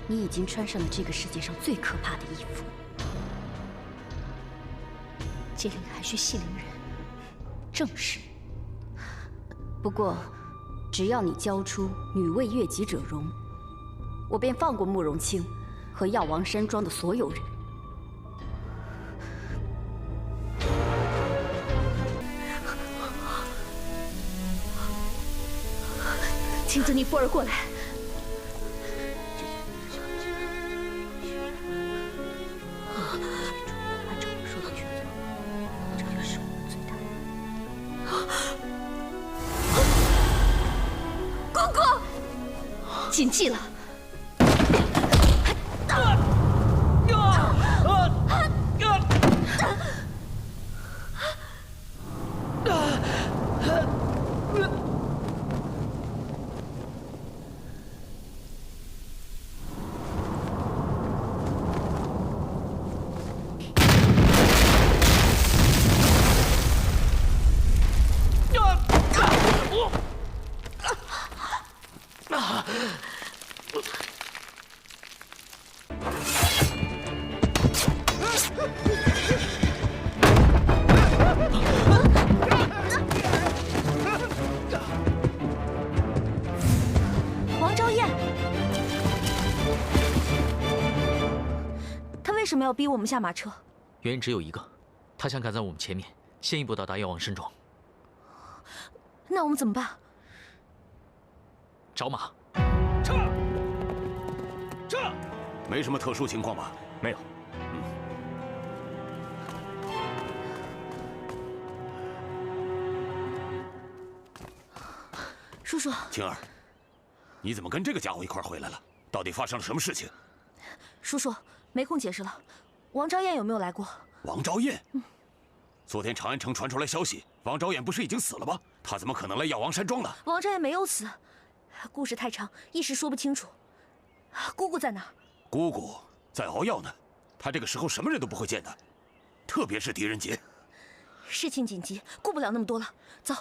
你已经穿上了这个世界上最可怕的衣服。这里还需系灵人，正是。不过，只要你交出女为悦己者容，我便放过慕容清和药王山庄的所有人。青子，你扶儿过来。按照我说的去做，这里是我们最大的。姑姑，谨记了。 为什么要逼我们下马车？原因只有一个，他想赶在我们前面，先一步到达药王山庄。那我们怎么办？找马。撤！撤！没什么特殊情况吧？没有。叔叔，青儿，你怎么跟这个家伙一块回来了？到底发生了什么事情？叔叔。 没空解释了，王昭彦有没有来过？王昭彦，昨天长安城传出来消息，王昭彦不是已经死了吗？他怎么可能来药王山庄呢？王昭彦没有死，故事太长，一时说不清楚。姑姑在哪儿？姑姑在熬药呢，她这个时候什么人都不会见的，特别是狄仁杰。事情紧急，顾不了那么多了，走。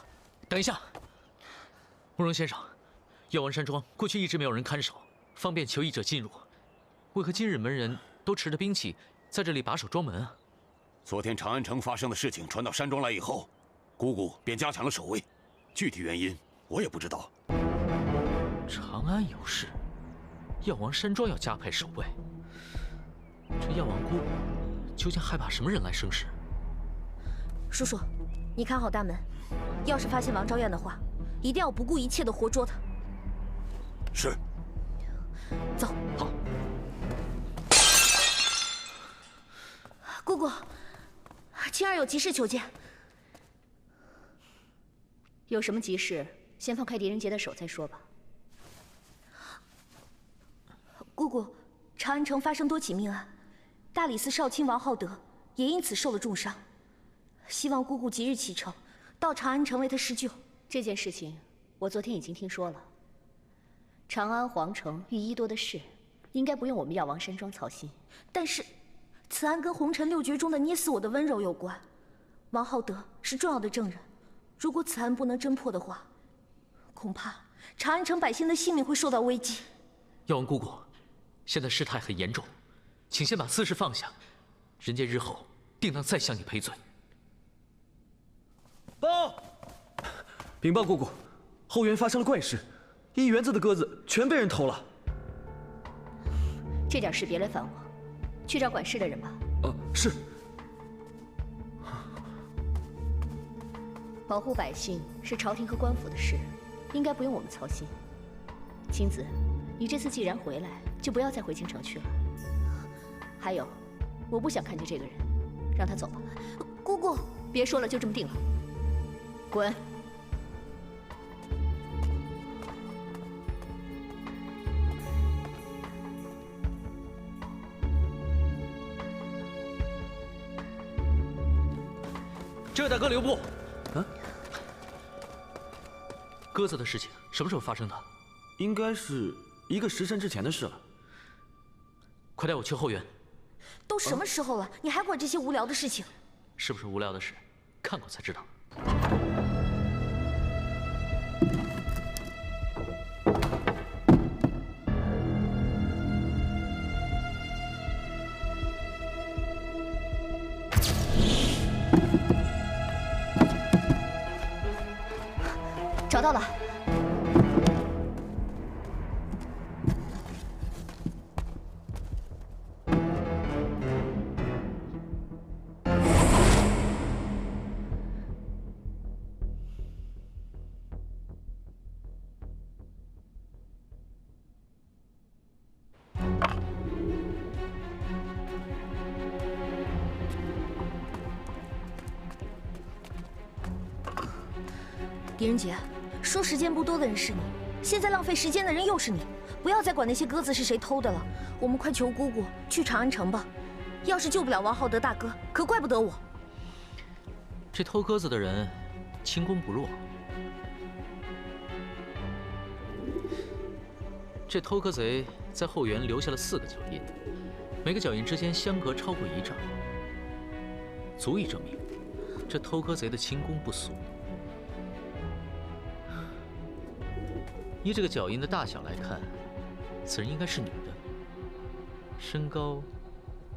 等一下，慕容先生，药王山庄过去一直没有人看守，方便求医者进入，为何今日门人？ 都持着兵器，在这里把守庄门啊！昨天长安城发生的事情传到山庄来以后，姑姑便加强了守卫。具体原因我也不知道。长安有事，药王山庄要加派守卫。这药王姑姑究竟害怕什么人来生事？叔叔，你看好大门，要是发现王昭彦的话，一定要不顾一切的活捉他。是。走。好。 姑姑，青儿有急事求见。有什么急事，先放开狄仁杰的手再说吧。姑姑，长安城发生多起命案，大理寺少卿王浩德也因此受了重伤，希望姑姑即日启程，到长安城为他施救。这件事情我昨天已经听说了。长安皇城御医多的事，应该不用我们药王山庄操心。但是。 此案跟红尘六绝中的捏死我的温柔有关，王浩德是重要的证人。如果此案不能侦破的话，恐怕长安城百姓的性命会受到危机。药王姑姑，现在事态很严重，请先把私事放下，人家日后定当再向你赔罪。报！禀报姑姑，后园发生了怪事，1园子的鸽子全被人偷了。这点事别来烦我。 去找管事的人吧。是。保护百姓是朝廷和官府的事，应该不用我们操心。青子，你这次既然回来，就不要再回京城去了。还有，我不想看见这个人，让他走吧。姑姑，别说了，就这么定了。滚！这位大哥留步。鸽子的事情什么时候发生的？应该是1个时辰之前的事了。快带我去后园。都什么时候了，你还管这些无聊的事情？是不是无聊的事？看过才知道。找到了。狄仁杰，说时间不多的人是你，现在浪费时间的人又是你，不要再管那些鸽子是谁偷的了。我们快求姑姑去长安城吧，要是救不了王浩德大哥，可怪不得我。这偷鸽子的人，轻功不弱。这偷鸽贼在后园留下了4个脚印，每个脚印之间相隔超过1丈，足以证明这偷鸽贼的轻功不俗。 依这个脚印的大小来看，此人应该是女的，身高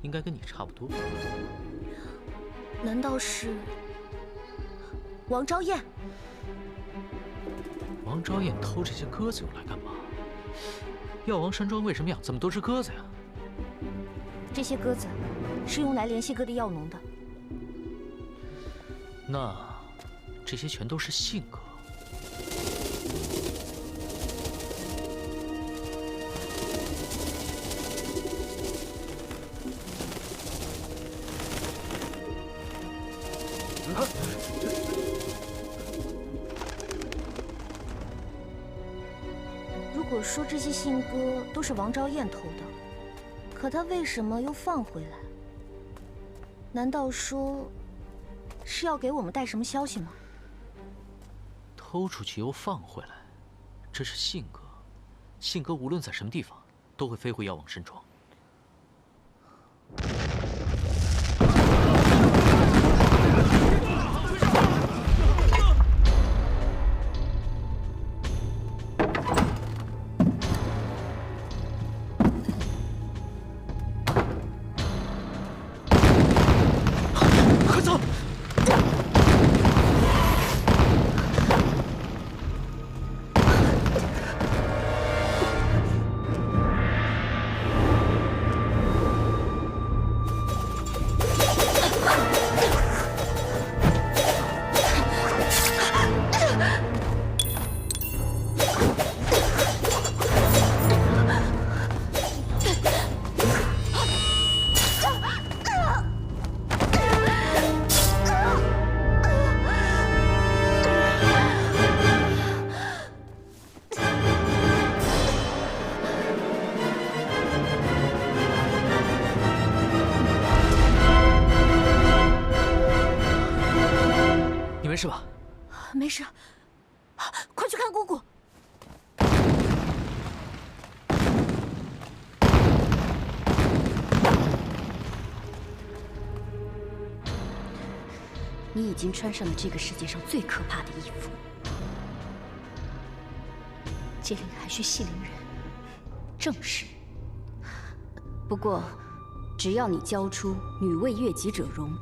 应该跟你差不多。难道是王昭燕？王昭燕偷这些鸽子用来干嘛？药王山庄为什么养这么多只鸽子呀？这些鸽子是用来联系各地药农的。那这些全都是信鸽。 如果说这些信鸽都是王昭燕偷的，可她为什么又放回来？难道说是要给我们带什么消息吗？偷出去又放回来，这是信鸽。信鸽无论在什么地方，都会飞回药王山庄。 没事吧？没事，快去看姑姑。你已经穿上了这个世界上最可怕的衣服。接令还需系灵人，正是。不过，只要你交出女为悦己者容，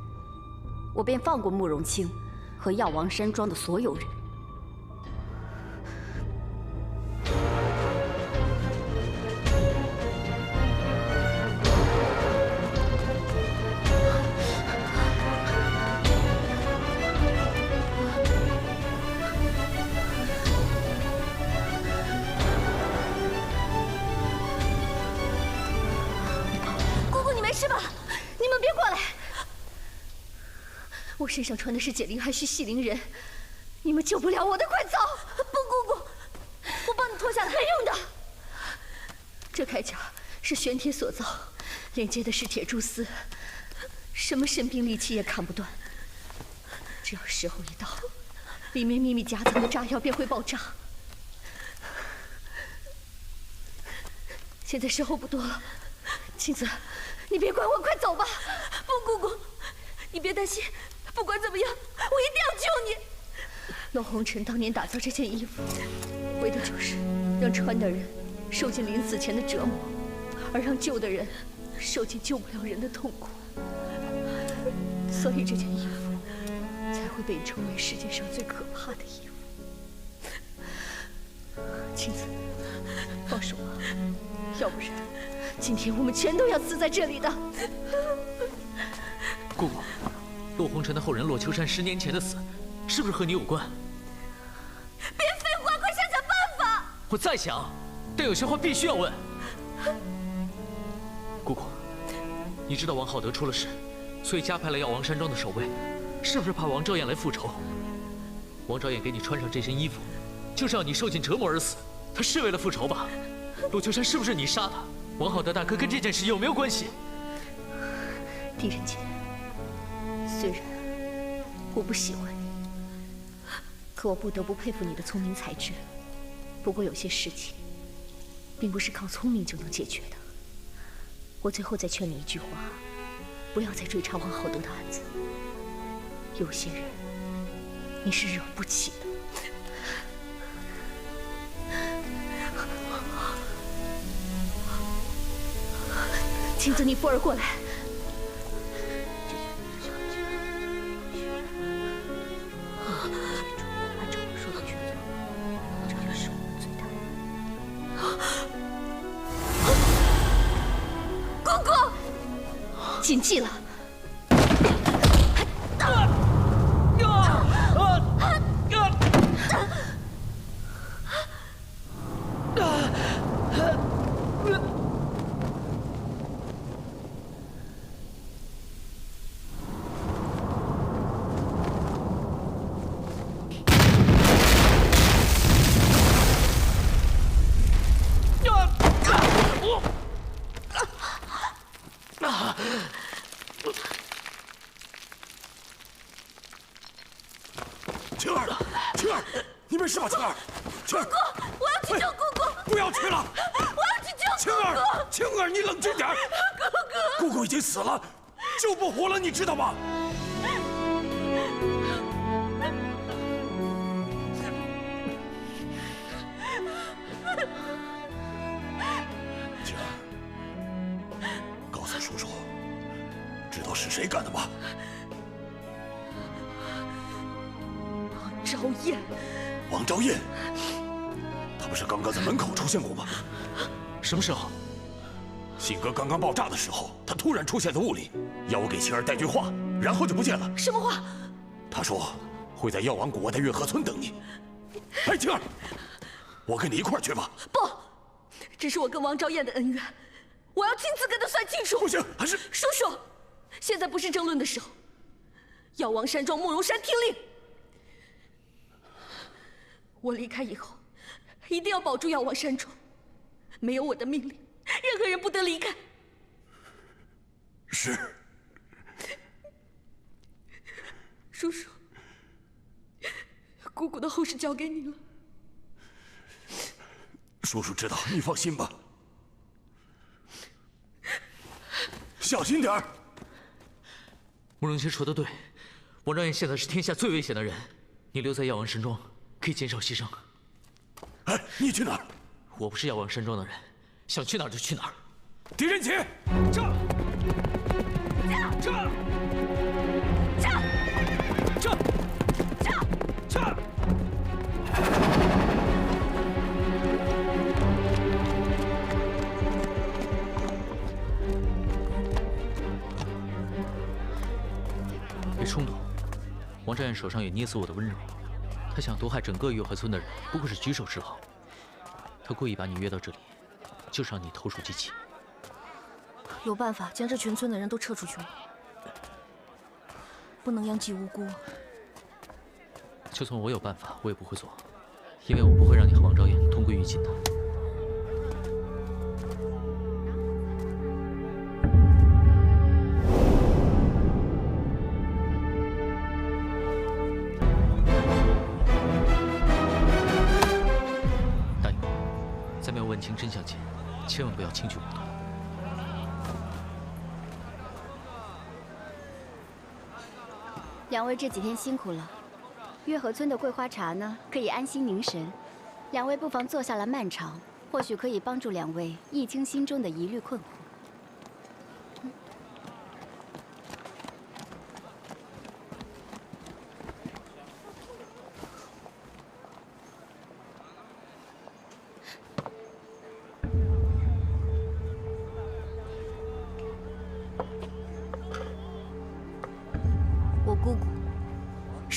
我便放过慕容清。 和药王山庄的所有人。姑姑，你没事吧？你们别过来！ 我身上穿的是解铃还须系铃人，你们救不了我的，快走！不，姑姑，我帮你脱下来。没用的。这铠甲是玄铁所造，连接的是铁蛛丝，什么神兵利器也砍不断。只要时候一到，里面秘密夹藏的炸药便会爆炸。现在时候不多了，青子，你别管我，快走吧！不，姑姑，你别担心。 不管怎么样，我一定要救你。龙红尘当年打造这件衣服，为的就是让穿的人受尽临死前的折磨，而让救的人受尽救不了人的痛苦。所以这件衣服才会被称为世界上最可怕的衣服。青子，放手吧，要不然今天我们全都要死在这里的。姑姑，洛红尘的后人洛秋山10年前的死，是不是和你有关？别废话，快想想办法！我在想，但有些话必须要问。姑姑，你知道王浩德出了事，所以加派了药王山庄的守卫，是不是怕王昭彦来复仇？王昭彦给你穿上这身衣服，就是要你受尽折磨而死。他是为了复仇吧？洛秋山是不是你杀的？王浩德大哥跟这件事有没有关系？狄仁杰，虽然我不喜欢你，可我不得不佩服你的聪明才智。不过有些事情，并不是靠聪明就能解决的。我最后再劝你一句话，不要再追查王浩德的案子。有些人，你是惹不起的。青子，你扶儿过来。按照我说的去做，这就是我们最大的。姑姑，谨记了。青儿，青儿，你没事吧？青儿，青儿，姑，我要去救姑姑！不要去了！我要去救青儿，青儿，你冷静点儿！姑姑已经死了，救不活了，你知道吗？青儿，告诉叔叔，知道是谁干的吗？昭彦，王昭彦，他不是刚刚在门口出现过吗？什么时候？信鸽刚刚爆炸的时候，他突然出现在屋里，要我给青儿带句话，然后就不见了。什么话？他说会在药王谷外的月河村等你。哎，青儿，我跟你一块儿去吧。不，这是我跟王昭彦的恩怨，我要亲自跟他算清楚。不行，还是叔叔，现在不是争论的时候。药王山庄慕容山听令，我离开以后，一定要保住药王山庄。没有我的命令，任何人不得离开。是。叔叔，姑姑的后事交给你了。叔叔知道，你放心吧。小心点儿。慕容谦说的对，王昭彦现在是天下最危险的人，你留在药王山庄可以减少牺牲。哎，你去哪儿？我不是药王山庄的人，想去哪儿就去哪儿。狄仁杰，这，别冲动，王昭彦手上有捏死我的温柔，他想毒害整个月河村的人，不过是举手之劳。他故意把你约到这里，就是让你投鼠忌器。有办法将这全村的人都撤出去吗？不能殃及无辜。就算我有办法，我也不会做，因为我不会让你和王昭彦同归于尽的。答应我，在没有问清真相前，千万不要轻举妄动。两位这几天辛苦了，月河村的桂花茶呢，可以安心凝神。两位不妨坐下来漫尝，或许可以帮助两位忆清心中的疑虑困惑。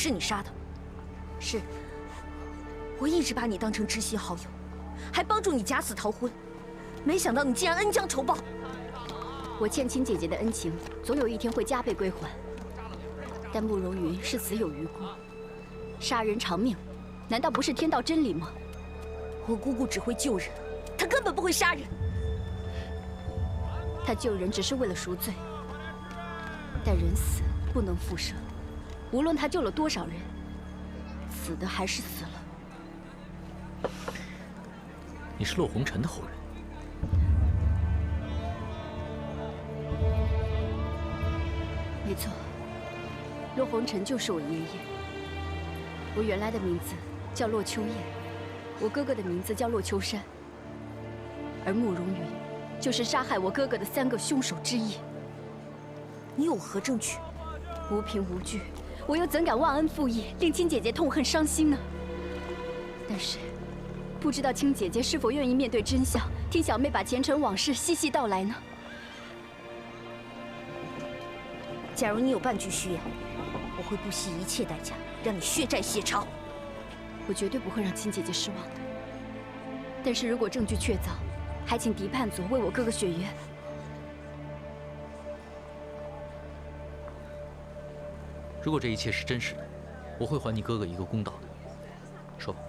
是你杀的。是。我一直把你当成知心好友，还帮助你假死逃婚，没想到你竟然恩将仇报。我欠亲姐姐的恩情，总有一天会加倍归还。但慕容云是死有余辜，杀人偿命，难道不是天道真理吗？我姑姑只会救人，她根本不会杀人。她救人只是为了赎罪，但人死不能复生，无论她救了多少人，死的还是死了。你是洛红尘的后人。没错，洛红尘就是我爷爷。我原来的名字叫洛秋燕，我哥哥的名字叫洛秋山，而慕容云就是杀害我哥哥的3个凶手之一。你有何证据？无凭无据，我又怎敢忘恩负义，令亲姐姐痛恨伤心呢？但是，不知道亲姐姐是否愿意面对真相，听小妹把前尘往事细细道来呢？假如你有半句虚言，我会不惜一切代价让你血债血偿。我绝对不会让亲姐姐失望的。但是如果证据确凿，还请狄叛左为我哥哥雪冤。如果这一切是真实的，我会还你哥哥一个公道的。说吧。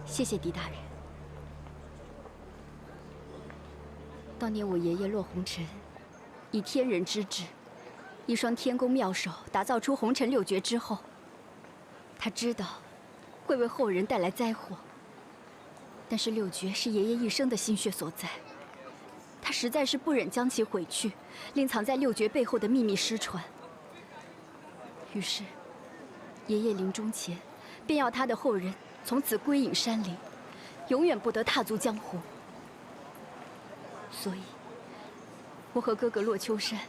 谢谢狄大人。当年我爷爷洛红尘，以天人之智，一双天宫妙手打造出红尘6绝之后，他知道会为后人带来灾祸。但是6绝是爷爷一生的心血所在，他实在是不忍将其毁去，令藏在6绝背后的秘密失传。于是，爷爷临终前便要他的后人从此归隐山林，永远不得踏足江湖。所以，我和哥哥洛秋山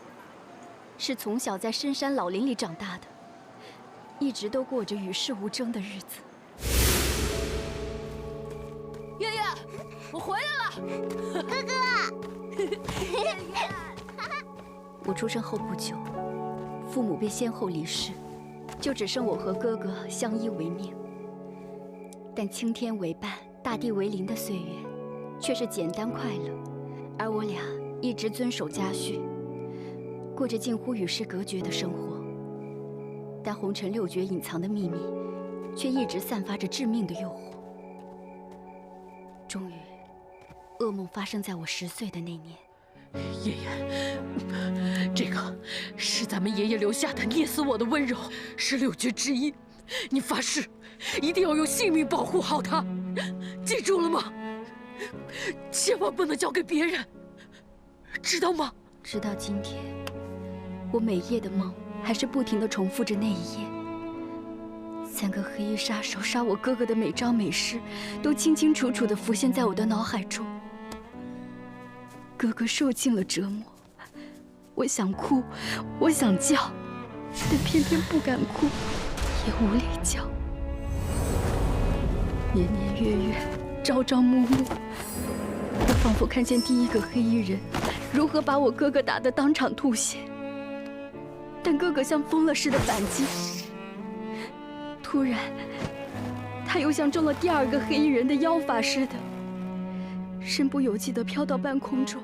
是从小在深山老林里长大的，一直都过着与世无争的日子。月月，我回来了，哥哥。月月，我出生后不久，父母便先后离世，就只剩我和哥哥相依为命。但青天为伴，大地为邻的岁月，却是简单快乐，而我俩一直遵守家训，过着近乎与世隔绝的生活。但红尘6绝隐藏的秘密，却一直散发着致命的诱惑。终于，噩梦发生在我10岁的那年。爷爷，这个是咱们爷爷留下的捏死我的温柔，是6绝之一。你发誓，一定要用性命保护好它，记住了吗？千万不能交给别人，知道吗？直到今天，我每夜的梦还是不停地重复着那一夜。3个黑衣杀手杀我哥哥的每招每式，都清清楚楚地浮现在我的脑海中。哥哥受尽了折磨，我想哭，我想叫，但偏偏不敢哭，也无力叫。年年月月，朝朝暮暮，我仿佛看见第一个黑衣人如何把我哥哥打得当场吐血，但哥哥像疯了似的反击。突然，他又像中了第2个黑衣人的妖法似的，身不由己地飘到半空中，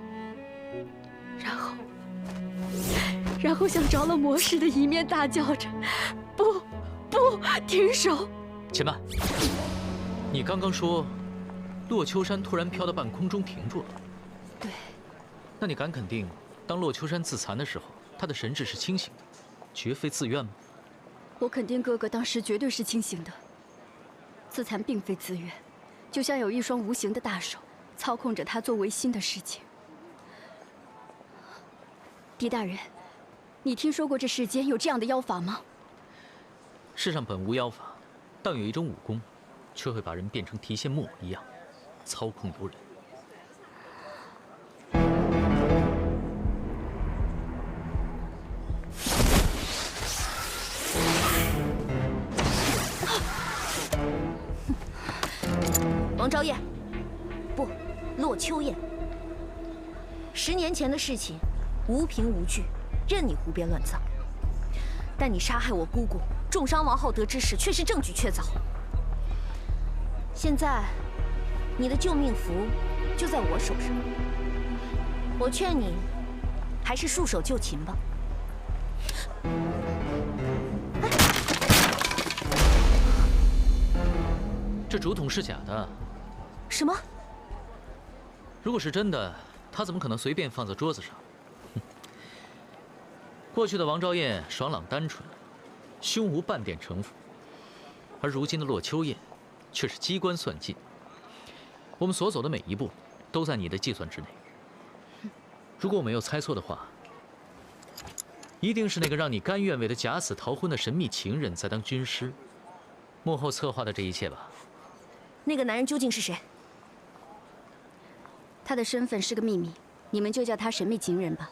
然后像着了魔似的，一面大叫着：“不，不，停手！”且慢，你刚刚说，洛秋山突然飘到半空中停住了。对。那你敢肯定，当洛秋山自残的时候，他的神智是清醒的，绝非自愿吗？我肯定哥哥当时绝对是清醒的。自残并非自愿，就像有一双无形的大手操控着他做违心的事情。狄大人，你听说过这世间有这样的妖法吗？世上本无妖法，但有一种武功，却会把人变成提线木偶一样，操控游人。王昭燕，不，洛秋燕。10年前的事情，无凭无据，任你胡编乱造。但你杀害我姑姑，重伤王浩德之事却是证据确凿。现在，你的救命符就在我手上。我劝你，还是束手就擒吧。这竹筒是假的。什么？如果是真的，他怎么可能随便放在桌子上？过去的王昭燕爽朗单纯，胸无半点城府，而如今的洛秋燕，却是机关算尽。我们所走的每一步，都在你的计算之内。如果我没有猜错的话，一定是那个让你甘愿为了假死逃婚的神秘情人在当军师，幕后策划的这一切吧？那个男人究竟是谁？他的身份是个秘密，你们就叫他神秘情人吧。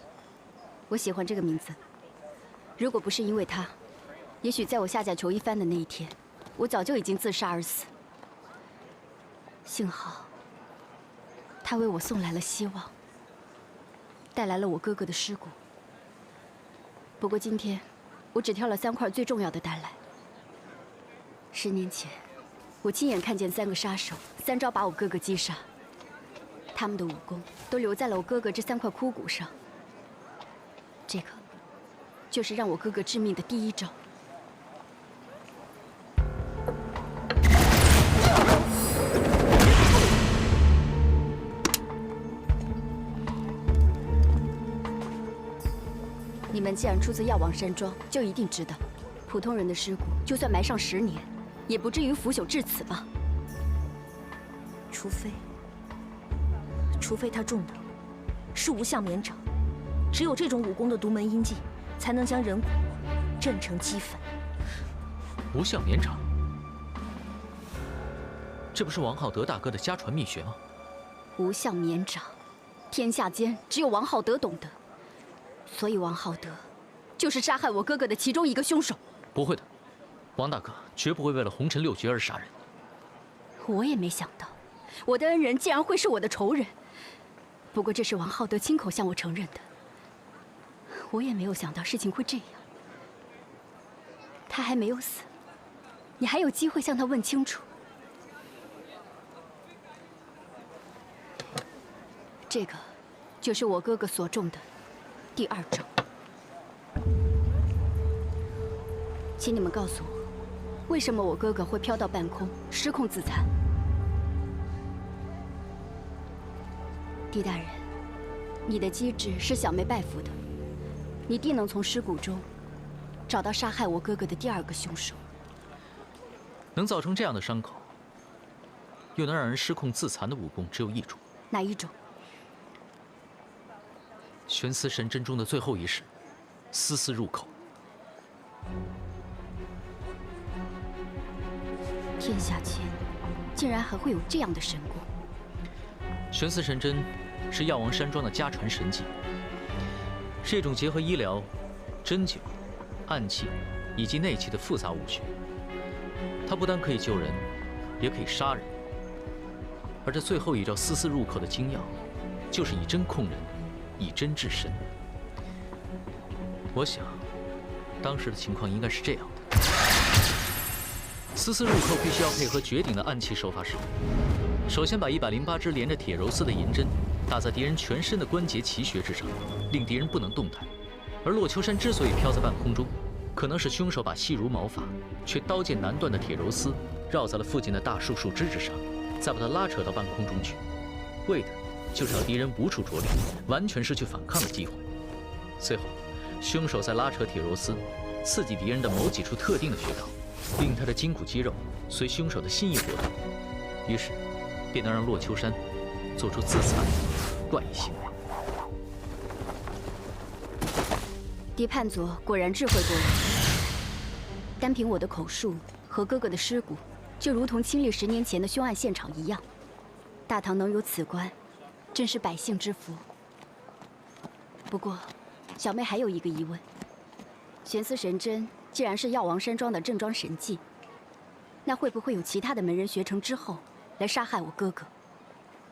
我喜欢这个名字。如果不是因为他，也许在我下嫁裘一帆的那一天，我早就已经自杀而死。幸好，他为我送来了希望，带来了我哥哥的尸骨。不过今天，我只挑了3块最重要的带来。10年前，我亲眼看见3个杀手3招把我哥哥击杀，他们的武功都留在了我哥哥这3块枯骨上。这个，就是让我哥哥致命的第1招。你们既然出自药王山庄，就一定知道，普通人的尸骨就算埋上10年，也不至于腐朽至此吧？除非他中的是无相绵掌，只有这种武功的独门阴技，才能将人骨震成齑粉。无相绵掌，这不是王浩德大哥的家传秘学吗？无相绵掌，天下间只有王浩德懂得，所以王浩德就是杀害我哥哥的其中1个凶手。不会的，王大哥绝不会为了红尘6绝而杀人。我也没想到，我的恩人竟然会是我的仇人。不过这是王浩德亲口向我承认的。我也没有想到事情会这样。他还没有死，你还有机会向他问清楚。这个，就是我哥哥所中的第2招。请你们告诉我，为什么我哥哥会飘到半空，失控自残？狄大人，你的机智是小妹拜服的，你定能从尸骨中找到杀害我哥哥的第2个凶手。能造成这样的伤口，又能让人失控自残的武功只有1种。哪1种？玄思神针中的最后一式，丝丝入口。天下间竟然还会有这样的神功！玄思神针是药王山庄的家传神技，是一种结合医疗、针灸、暗器以及内气的复杂武学。它不但可以救人，也可以杀人。而这最后一招丝丝入口的精要，就是以针控人，以针治身。我想，当时的情况应该是这样的。丝丝入扣必须要配合绝顶的暗器手法使用。首先把108支连着铁柔丝的银针打在敌人全身的关节奇穴之上，令敌人不能动弹。而洛秋山之所以飘在半空中，可能是凶手把细如毛发却刀剑难断的铁柔丝绕在了附近的大树树枝之上，再把它拉扯到半空中去，为的就是要敌人无处着力，完全失去反抗的机会。随后，凶手再拉扯铁柔丝，刺激敌人的某几处特定的穴道，令他的筋骨肌肉随凶手的心意活动，于是便能让洛秋山做出自残的怪异行为。狄盼佐果然智慧过人，单凭我的口述和哥哥的尸骨，就如同亲历10年前的凶案现场一样。大唐能有此官，真是百姓之福。不过，小妹还有一个疑问：玄思神针既然是药王山庄的正装神技，那会不会有其他的门人学成之后来杀害我哥哥，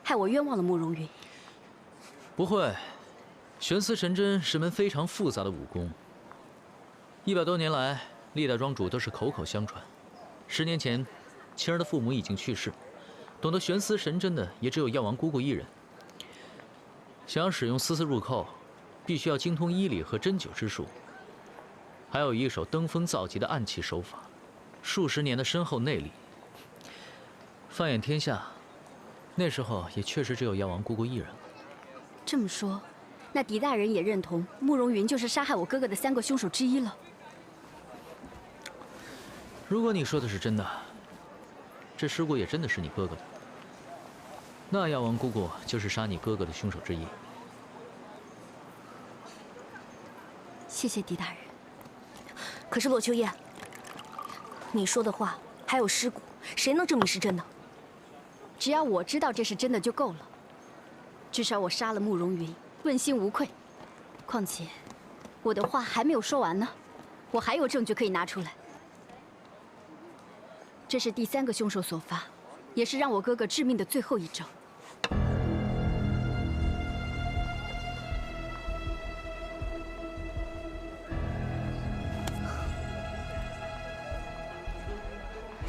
害我冤枉了慕容云？不会，玄思神针是门非常复杂的武功，100多年来历代庄主都是口口相传。10年前，晴儿的父母已经去世，懂得悬丝神针的也只有药王姑姑一人。想要使用丝丝入扣，必须要精通医理和针灸之术，还有一手登峰造极的暗器手法，数十年的深厚内力。放眼天下，那时候也确实只有药王姑姑一人了。这么说，那狄大人也认同慕容云就是杀害我哥哥的3个凶手之一了。如果你说的是真的，这尸骨也真的是你哥哥的，那药王姑姑就是杀你哥哥的凶手之一。谢谢狄大人。可是洛秋燕，你说的话还有尸骨，谁能证明是真的？只要我知道这是真的就够了。至少我杀了慕容云，问心无愧。况且，我的话还没有说完呢，我还有证据可以拿出来。这是第3个凶手所发，也是让我哥哥致命的最后一招。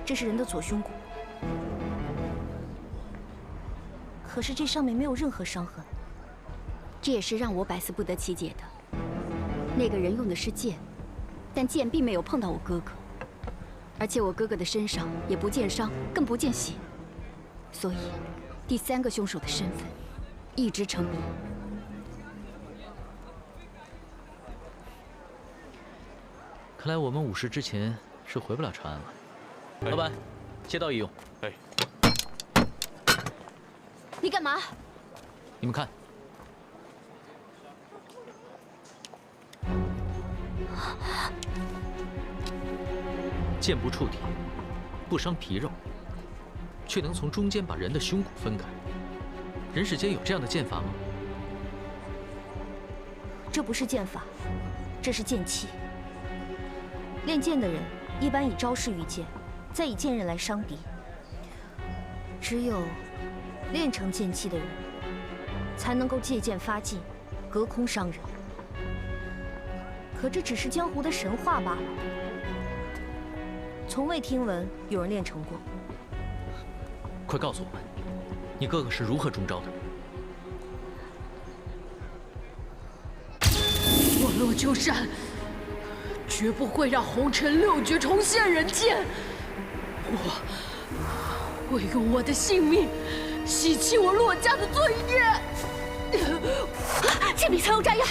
这是人的左胸骨，可是这上面没有任何伤痕。这也是让我百思不得其解的。那个人用的是剑，但剑并没有碰到我哥哥，而且我哥哥的身上也不见伤，更不见血，所以第3个凶手的身份一直成谜。看来我们午时之前是回不了长安了。老板，切刀一用。哎，你干嘛？你们看，剑不触体，不伤皮肉，却能从中间把人的胸骨分开。人世间有这样的剑法吗？这不是剑法，这是剑气。练剑的人一般以招式御剑，再以剑刃来伤敌。只有练成剑气的人，才能够借剑发劲，隔空伤人。可这只是江湖的神话罢了，从未听闻有人练成过。快告诉我们，你哥哥是如何中招的？我洛秋山绝不会让红尘6绝重现人间。我会用我的性命洗清我洛家的罪孽。剑柄藏有炸药！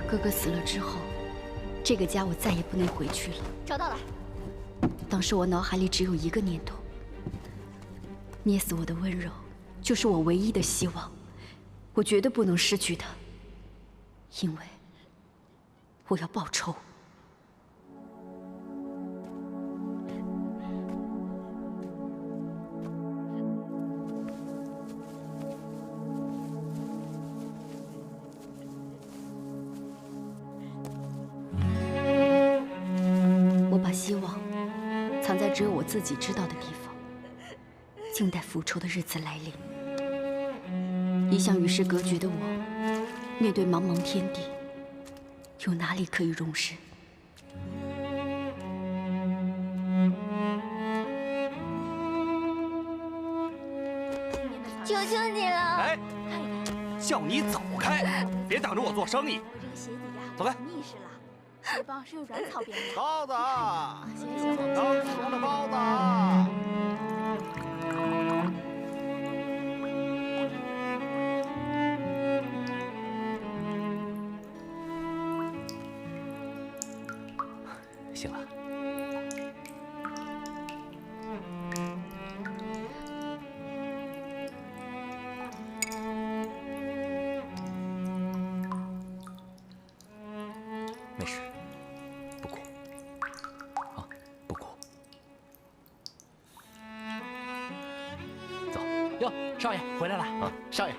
哥哥死了之后，这个家我再也不能回去了。找到了。当时我脑海里只有一个念头：捏死我的温柔，就是我唯一的希望。我绝对不能失去他，因为我要报仇。我把希望藏在只有我自己知道的地方，静待复仇的日子来临。一向与世隔绝的我，面对茫茫天地，有哪里可以容身？求求你了！哎，叫你走开，别挡着我做生意。我这个鞋底呀，走开密实了，鞋帮是用软草编的。包子，行，刚熟的包子。行了。没事，不哭，啊，不哭。走。哟，少爷回来了啊！少爷，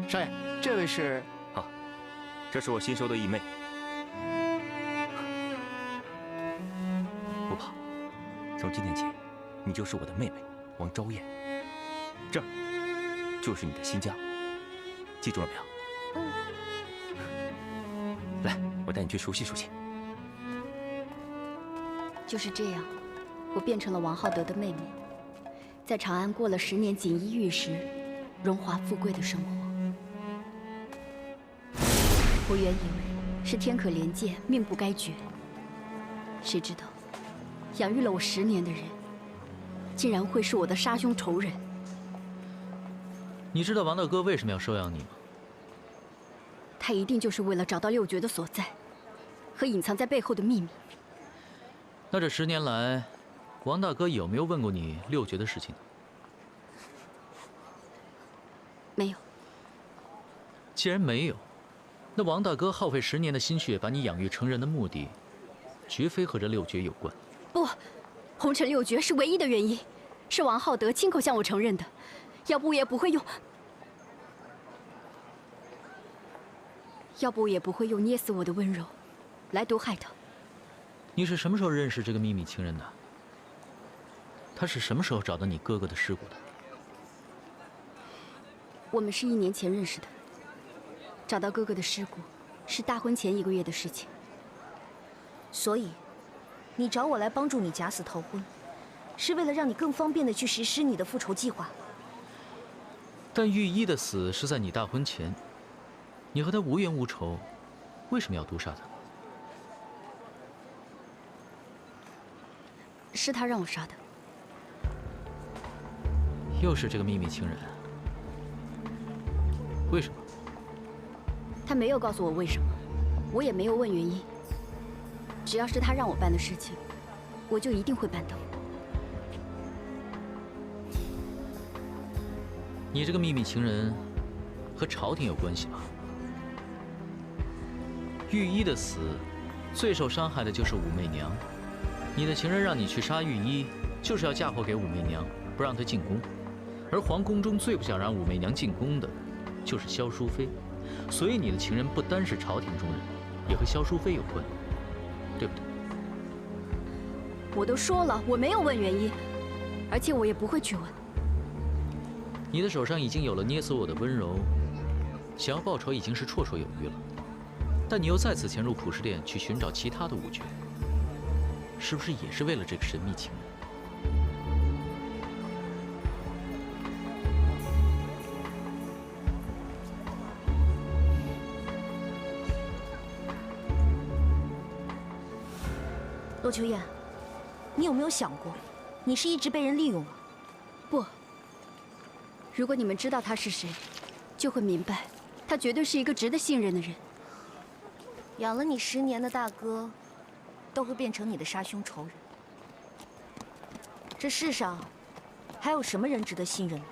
少爷，这位是？啊，这是我新收的义妹。不怕，从今天起，你就是我的妹妹。王昭彦。这儿就是你的新家，记住了没有？来，我带你去熟悉熟悉。就是这样，我变成了王浩德的妹妹，在长安过了10年锦衣玉食、荣华富贵的生活。我原以为是天可怜见，命不该绝，谁知道养育了我10年的人，竟然会是我的杀兄仇人。你知道王大哥为什么要收养你吗？他一定就是为了找到六绝的所在，和隐藏在背后的秘密。那这10年来，王大哥有没有问过你六绝的事情呢？没有。既然没有，那王大哥耗费10年的心血把你养育成人的目的，绝非和这六绝有关。不，红尘六绝是唯一的原因，是王浩德亲口向我承认的，要不我也不会用捏死我的温柔来毒害他。你是什么时候认识这个秘密情人的？他是什么时候找到你哥哥的尸骨的？我们是1年前认识的，找到哥哥的尸骨是大婚前1个月的事情。所以，你找我来帮助你假死逃婚，是为了让你更方便的去实施你的复仇计划。但玉一的死是在你大婚前，你和他无冤无仇，为什么要毒杀他？是他让我杀的。又是这个秘密情人，为什么？他没有告诉我为什么，我也没有问原因。只要是他让我办的事情，我就一定会办的。你这个秘密情人和朝廷有关系吧？玉一的死，最受伤害的就是武媚娘。你的情人让你去杀玉一，就是要嫁祸给武媚娘，不让她进宫。而皇宫中最不想让武媚娘进宫的，就是萧淑妃。所以你的情人不单是朝廷中人，也和萧淑妃有关，对不对？我都说了，我没有问原因，而且我也不会去问。你的手上已经有了捏死我的温柔，想要报仇已经是绰绰有余了。但你又再次潜入普世殿去寻找其他的五绝，是不是也是为了这个神秘情人？洛秋燕，你有没有想过，你是一直被人利用了？不。如果你们知道他是谁，就会明白，他绝对是一个值得信任的人。养了你10年的大哥，都会变成你的杀兄仇人。这世上，还有什么人值得信任呢？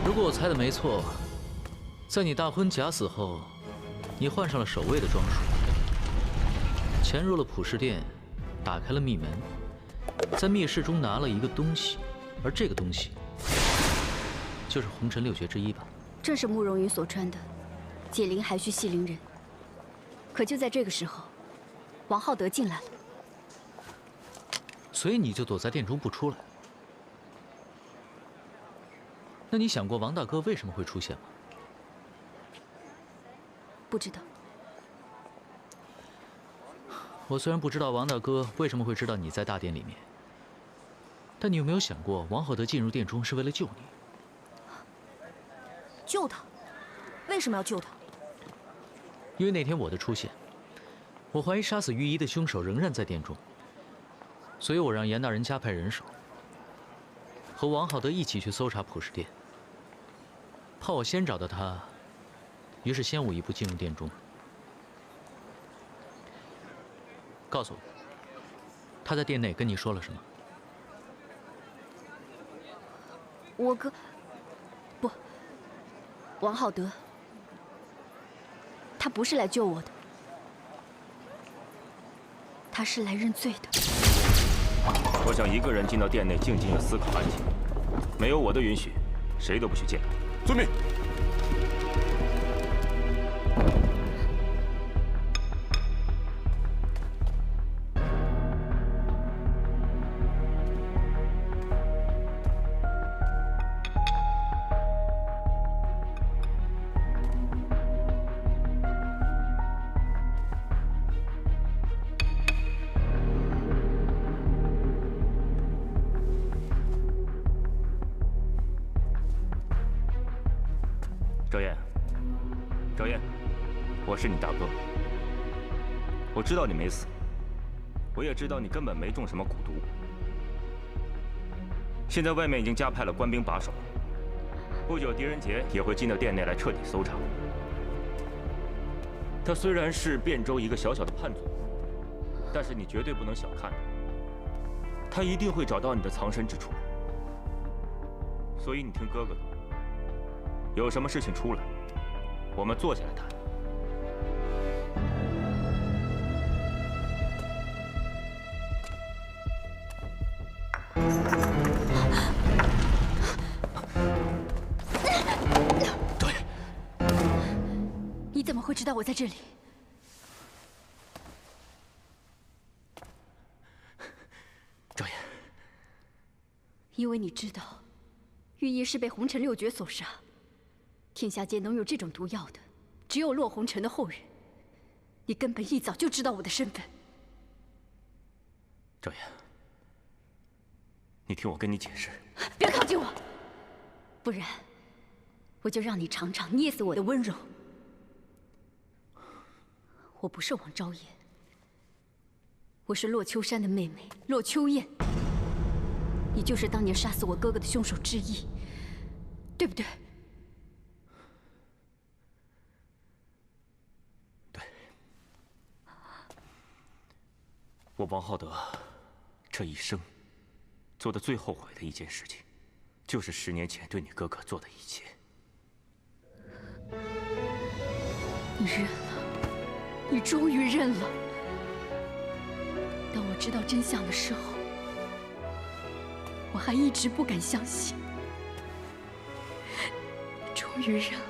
如果我猜的没错，在你大婚假死后，你换上了守卫的装束，潜入了普世殿，打开了密门，在密室中拿了一个东西，而这个东西就是红尘六绝之一吧？正是慕容云所穿的解铃还须系铃人。可就在这个时候，王浩德进来了。所以你就躲在殿中不出来。那你想过王大哥为什么会出现吗？不知道。我虽然不知道王大哥为什么会知道你在大殿里面，但你有没有想过，王浩德进入殿中是为了救你？救他？为什么要救他？因为那天我的出现，我怀疑杀死御医的凶手仍然在殿中，所以我让严大人加派人手，和王浩德一起去搜查普世殿，怕我先找到他，于是先我一步进入殿中。告诉我，他在殿内跟你说了什么？我哥，不，王浩德，他不是来救我的，他是来认罪的。我想一个人进到殿内静静的思考案情，没有我的允许，谁都不许进来。遵命。赵燕，我是你大哥，我知道你没死，我也知道你根本没中什么蛊毒。现在外面已经加派了官兵把守，不久狄仁杰也会进到殿内来彻底搜查。他虽然是汴州一个小小的叛族，但是你绝对不能小看他，他一定会找到你的藏身之处。所以你听哥哥的，有什么事情出来，我们坐下来谈。你怎么会知道我在这里？赵燕，因为你知道，玉叶是被红尘六绝所杀。天下间能有这种毒药的，只有洛红尘的后人。你根本一早就知道我的身份。赵燕，你听我跟你解释。别靠近我，不然我就让你尝尝捏死我的温柔。我不是王昭燕，我是洛秋山的妹妹洛秋燕。你就是当年杀死我哥哥的凶手之一，对不对？对。我王浩德这一生做的最后悔的一件事情，就是10年前对你哥哥做的一切。你认了。你终于认了。当我知道真相的时候，我还一直不敢相信。你终于认了，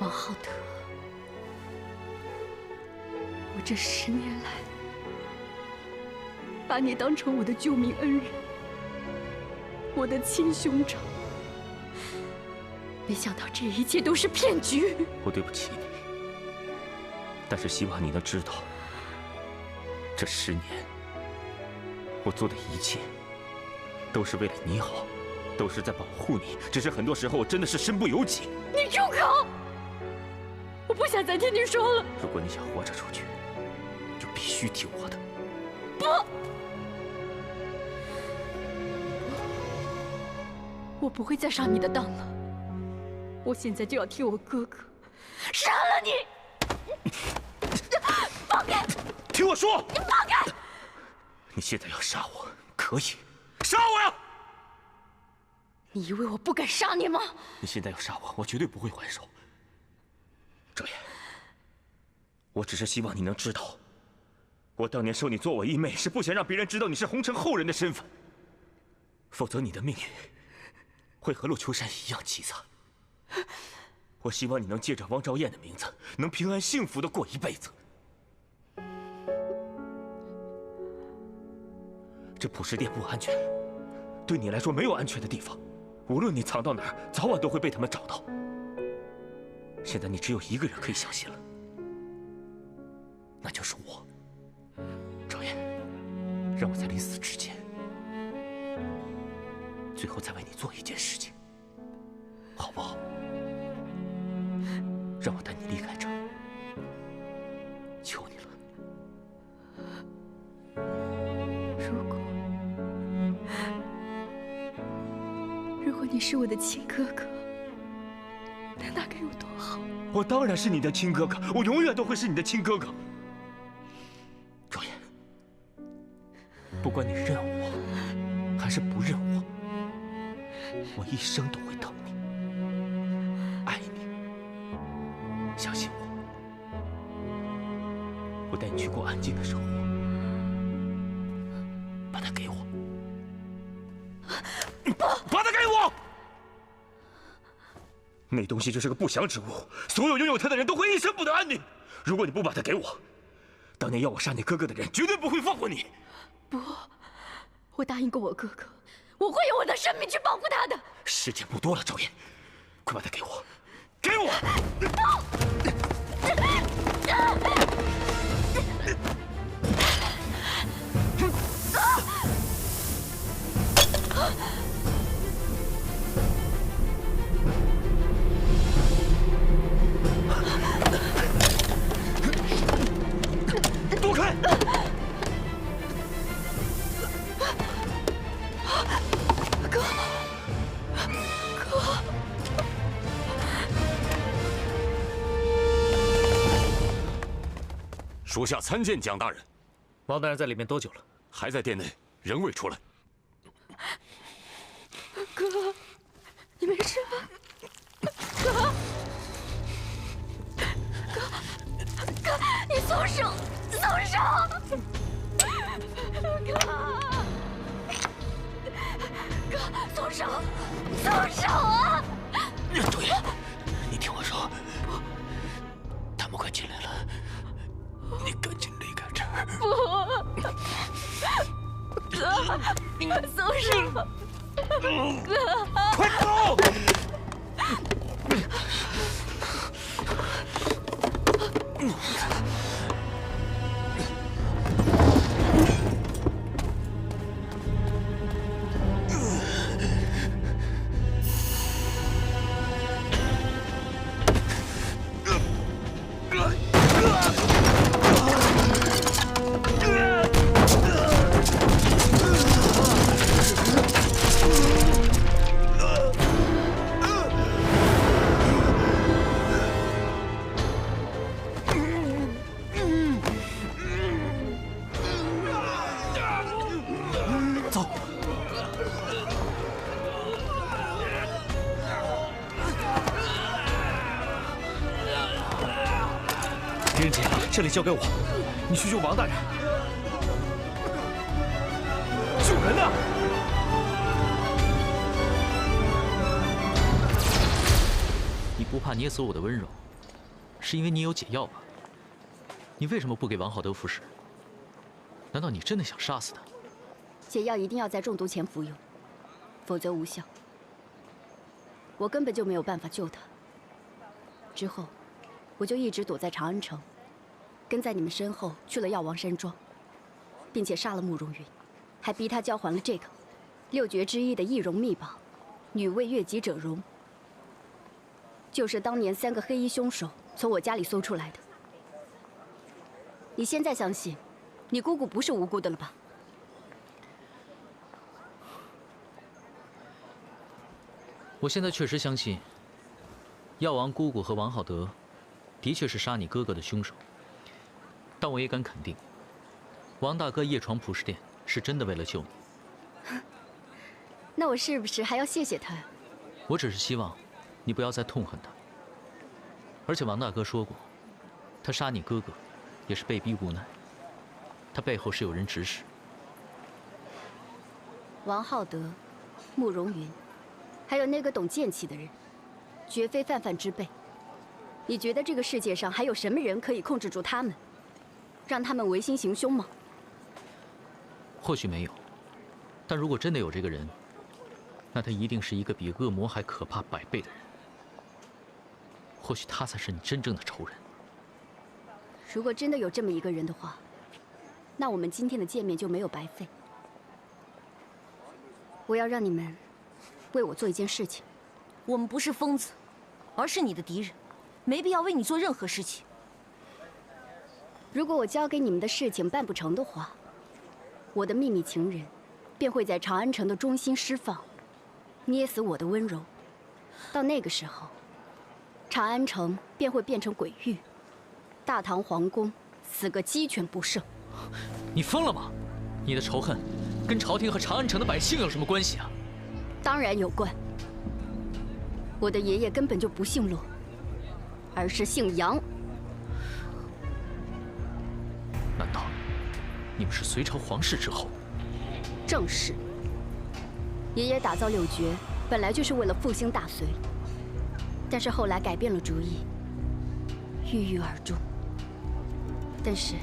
王浩德。我这10年来，把你当成我的救命恩人，我的亲兄长。没想到这一切都是骗局。我对不起你，但是希望你能知道，这10年我做的一切都是为了你好，都是在保护你。只是很多时候我真的是身不由己。你住口！我不想再听你说了。如果你想活着出去，就必须听我的。不，我不会再上你的当了。我现在就要替我哥哥杀了你！放开！听我说！你放开！你现在要杀我，可以，杀我呀！你以为我不敢杀你吗？你现在要杀我，我绝对不会还手。赵燕，我只是希望你能知道，我当年收你做我义妹，是不想让别人知道你是红尘后人的身份，否则你的命运会和陆秋山一样凄惨。我希望你能借着王昭燕的名字，能平安幸福的过一辈子。这普世殿不安全，对你来说没有安全的地方，无论你藏到哪儿，早晚都会被他们找到。现在你只有一个人可以相信了，那就是我。赵燕，让我在临死之前，最后再为你做一件事情，好不好？让我带你离开这儿，求你了。如果你是我的亲哥哥，那该有多好！我当然是你的亲哥哥，我永远都会是你的亲哥哥。赵燕，不管你认我还是不认我，我一生都会疼你，爱你。相信我，我带你去过安静的生活。把它给我，把它给我！那东西就是个不祥之物，所有拥有它的人都会一生不得安宁。如果你不把它给我，当年要我杀你哥哥的人绝对不会放过你。不，我答应过我哥哥，我会用我的生命去保护他的。时间不多了，赵燕，快把它给我，给我！属下参见蒋大人。王大人在里面多久了？还在殿内，仍未出来。哥，你没事吧？哥，你松手，松手！哥，松手，松手啊！周爷，你听我说，他们快进来了，你赶紧离开这儿。不，哥，松手！哥，快走！狄仁杰，这里交给我，你去救王大人。救人呢！你不怕捏死我的温柔，是因为你有解药吧？你为什么不给王浩德服食？难道你真的想杀死他？解药一定要在中毒前服用，否则无效。我根本就没有办法救他。之后，我就一直躲在长安城，跟在你们身后去了药王山庄，并且杀了慕容云，还逼他交还了这个6绝之一的易容秘宝——女为悦己者容，就是当年3个黑衣凶手从我家里搜出来的。你现在相信，你姑姑不是无辜的了吧？我现在确实相信，药王姑姑和王浩德的确是杀你哥哥的凶手。但我也敢肯定，王大哥夜闯普食殿是真的为了救你。那我是不是还要谢谢他呀？我只是希望你不要再痛恨他。而且王大哥说过，他杀你哥哥也是被逼无奈，他背后是有人指使。王浩德、慕容云，还有那个懂剑气的人，绝非泛泛之辈。你觉得这个世界上还有什么人可以控制住他们，让他们违心行凶吗？或许没有，但如果真的有这个人，那他一定是一个比恶魔还可怕100倍的人。或许他才是你真正的仇人。如果真的有这么一个人的话，那我们今天的见面就没有白费。我要让你们为我做一件事情。我们不是疯子，而是你的敌人，没必要为你做任何事情。如果我交给你们的事情办不成的话，我的秘密情人便会在长安城的中心释放，捏死我的温柔。到那个时候，长安城便会变成鬼域，大唐皇宫死个鸡犬不剩。你疯了吗？你的仇恨跟朝廷和长安城的百姓有什么关系啊？当然有关。我的爷爷根本就不姓骆，而是姓杨。难道你们是隋朝皇室之后？正是。爷爷打造6绝，本来就是为了复兴大隋，但是后来改变了主意，郁郁而终。但是，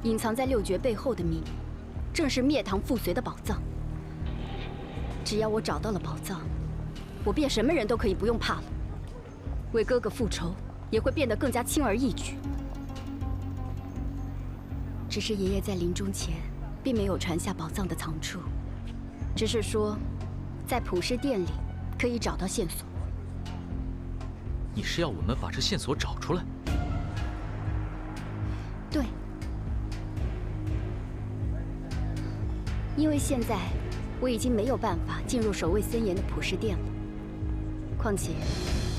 隐藏在6绝背后的秘密，正是灭唐复隋的宝藏。只要我找到了宝藏，我便什么人都可以不用怕了。为哥哥复仇，也会变得更加轻而易举。只是爷爷在临终前，并没有传下宝藏的藏处，只是说，在普食殿里可以找到线索。你是要我们把这线索找出来？对。因为现在我已经没有办法进入守卫森严的普食殿了。况且，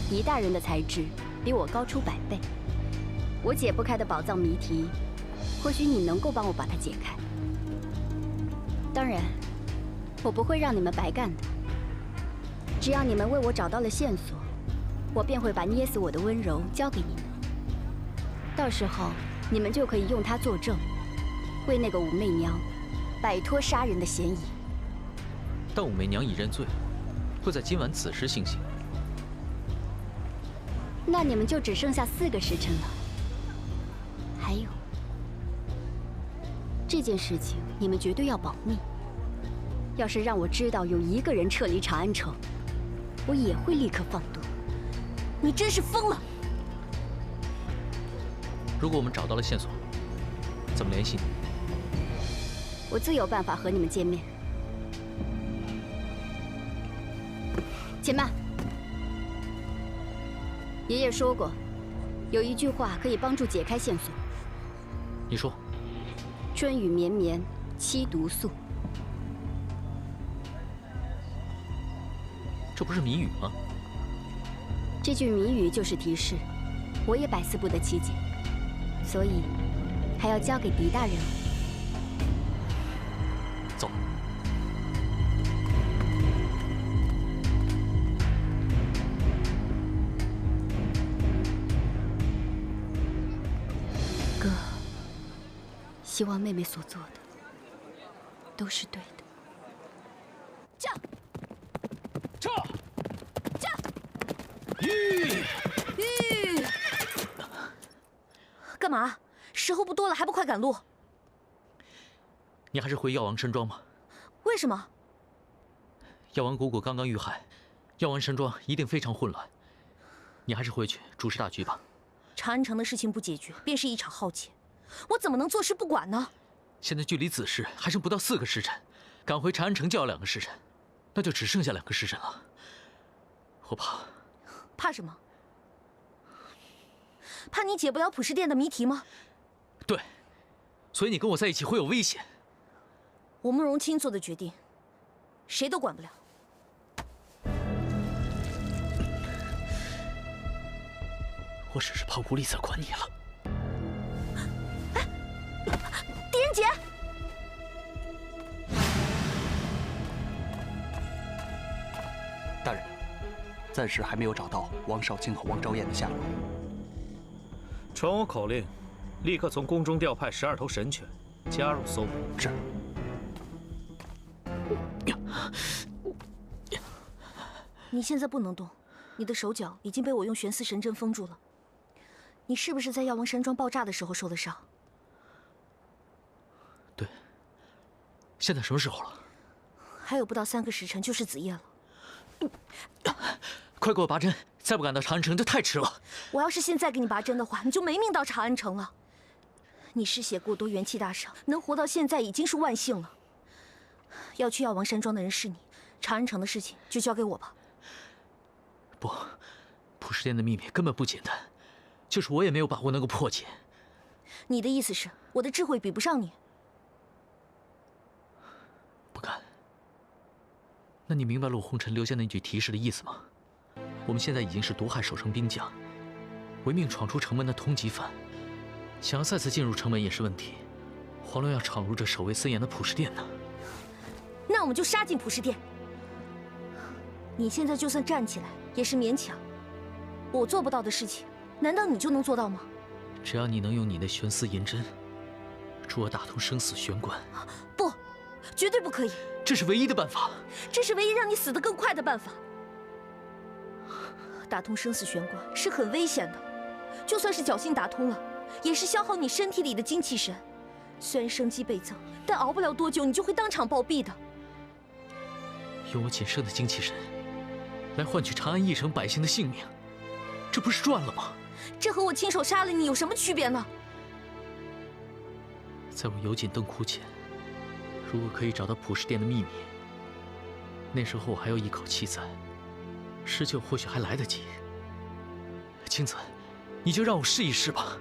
狄大人的才智比我高出100倍，我解不开的宝藏谜题，或许你能够帮我把它解开。当然，我不会让你们白干的。只要你们为我找到了线索，我便会把捏死我的温柔交给你们。到时候，你们就可以用它作证，为那个武媚娘摆脱杀人的嫌疑。但武媚娘已认罪，会在今晚此时行刑。那你们就只剩下4个时辰了。还有，这件事情你们绝对要保密。要是让我知道有1个人撤离长安城，我也会立刻放毒。你真是疯了！如果我们找到了线索，怎么联系你？我自有办法和你们见面。且慢，爷爷说过，有一句话可以帮助解开线索。你说。春雨绵绵，期毒素。这不是谜语吗？这句谜语就是提示，我也百思不得其解，所以还要交给狄大人。走。哥，希望妹妹所做的都是对的。驾！撤！驾！吁！干嘛？时候不多了，还不快赶路？你还是回药王山庄吧。为什么？药王姑姑刚刚遇害，药王山庄一定非常混乱。你还是回去主持大局吧。长安城的事情不解决，便是一场浩劫。我怎么能坐视不管呢？现在距离子时还剩不到4个时辰，赶回长安城就要2个时辰，那就只剩下2个时辰了。我怕。怕什么？怕你解不了普世殿的谜题吗？对，所以你跟我在一起会有危险。我慕容清做的决定，谁都管不了。我只是怕无力再管你了。狄仁杰，大人，暂时还没有找到王少卿和王昭彦的下落。传我口令，立刻从宫中调派12头神犬，加入搜捕。是。你现在不能动，你的手脚已经被我用玄丝神针封住了。你是不是在药王山庄爆炸的时候受的伤？对。现在什么时候了？还有不到3个时辰就是子夜了。快给我拔针！再不赶到长安城就太迟了。我要是现在给你拔针的话，你就没命到长安城了。你失血过多，元气大伤，能活到现在已经是万幸了。要去药王山庄的人是你，长安城的事情就交给我吧。不，普世殿的秘密根本不简单，就是我也没有把握能够破解。你的意思是我的智慧比不上你？不敢。那你明白陆红尘留下那句提示的意思吗？我们现在已经是毒害守城兵将，违命闯出城门的通缉犯，想要再次进入城门也是问题。黄龙要闯入这守卫森严的普世殿呢。那我们就杀进普世殿。你现在就算站起来也是勉强，我做不到的事情，难道你就能做到吗？只要你能用你的玄丝银针，助我打通生死玄关。不，绝对不可以。这是唯一的办法。这是唯一让你死得更快的办法。打通生死玄关是很危险的，就算是侥幸打通了，也是消耗你身体里的精气神。虽然生机倍增，但熬不了多久，你就会当场暴毙的。用我仅剩的精气神，来换取长安一城百姓的性命，这不是赚了吗？这和我亲手杀了你有什么区别呢？在我油尽灯枯前，如果可以找到普世殿的秘密，那时候我还有一口气在，施救或许还来得及。青子，你就让我试一试吧。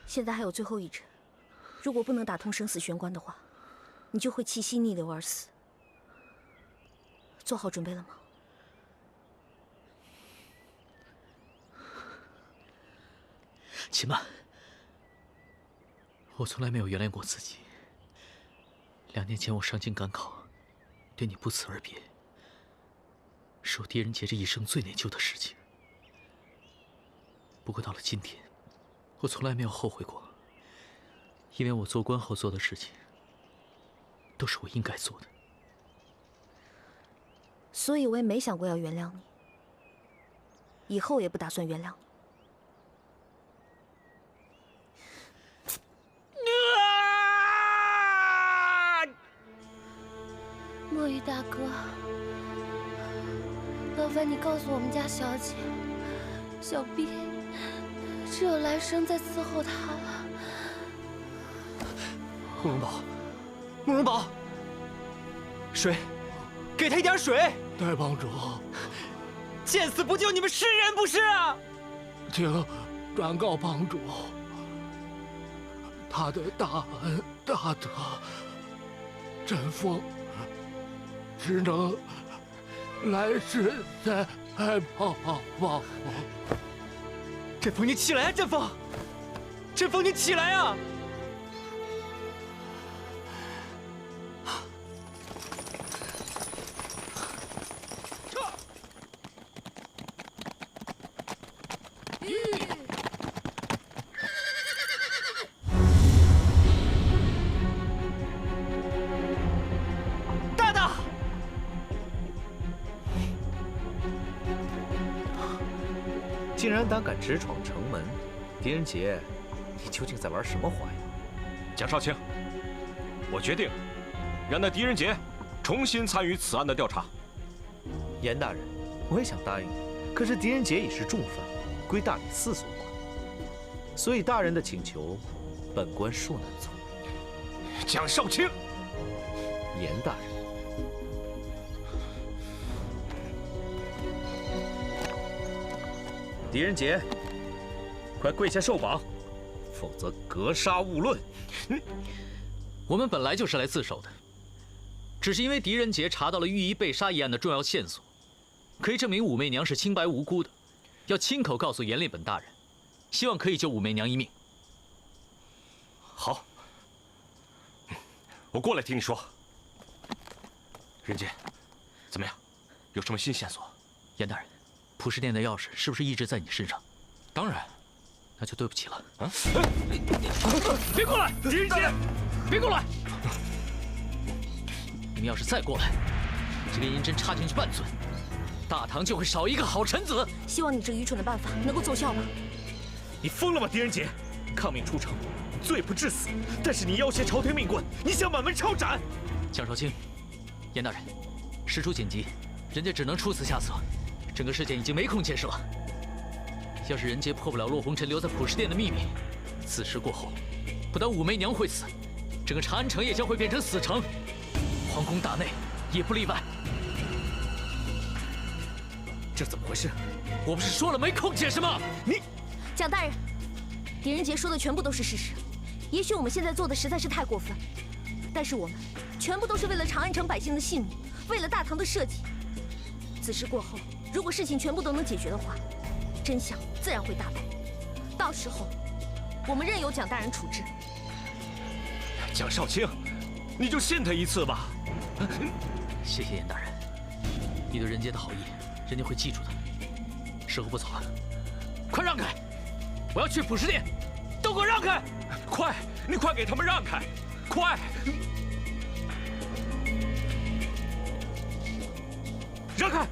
现在还有最后一针，如果不能打通生死玄关的话，你就会气息逆流而死。做好准备了吗？秦曼，我从来没有原谅过自己。2年前我上京赶考，对你不辞而别，是我狄仁杰这一生最内疚的事情。不过到了今天，我从来没有后悔过，因为我做官后做的事情，都是我应该做的。所以我也没想过要原谅你，以后也不打算原谅你。墨玉大哥，劳烦你告诉我们家小姐，小婢只有来生再伺候她了。慕容宝，慕容宝，水，给他一点水！大帮主，见死不救，你们是人不是啊？请转告帮主，他的大恩大德，朕奉只能来世再报。振风，你起来啊！振风，振风，你起来啊！大大，竟然胆敢直闯城门，狄仁杰，你究竟在玩什么花样？蒋少卿，我决定让那狄仁杰重新参与此案的调查。严大人，我也想答应你，可是狄仁杰已是重犯，归大理寺所管，所以大人的请求，本官恕难从。蒋少卿，严大人。狄仁杰，快跪下受绑，否则格杀勿论。我们本来就是来自首的，只是因为狄仁杰查到了御医被杀一案的重要线索，可以证明武媚娘是清白无辜的，要亲口告诉严令本大人，希望可以救武媚娘一命。好，我过来听你说。仁杰，怎么样？有什么新线索？严大人，普世殿的钥匙是不是一直在你身上？当然。那就对不起了。啊！别过来，狄仁杰，别过来！你们要是再过来，这个银针插进去半寸，大唐就会少一个好臣子。希望你这愚蠢的办法能够奏效吧。你疯了吗，狄仁杰？抗命出城，罪不至死，但是你要挟朝廷命官，你想满门抄斩？蒋少卿，严大人，事出紧急，人家只能出此下策，整个事件已经没空解释了。要是仁杰破不了骆红尘留在普世殿的秘密，此事过后，不但武媚娘会死，整个长安城也将会变成死城，皇宫大内也不例外。这怎么回事？我不是说了没空解释吗？你，蒋大人，狄仁杰说的全部都是事实。也许我们现在做的实在是太过分，但是我们全部都是为了长安城百姓的性命，为了大唐的社稷。此事过后，如果事情全部都能解决的话，真相自然会大白，到时候我们任由蒋大人处置。蒋少卿，你就信他一次吧。谢谢严大人，你对仁杰的好意，人家会记住的。时候不早了，快让开！我要去普世殿，都给我让开！快，你快给他们让开！快！让开！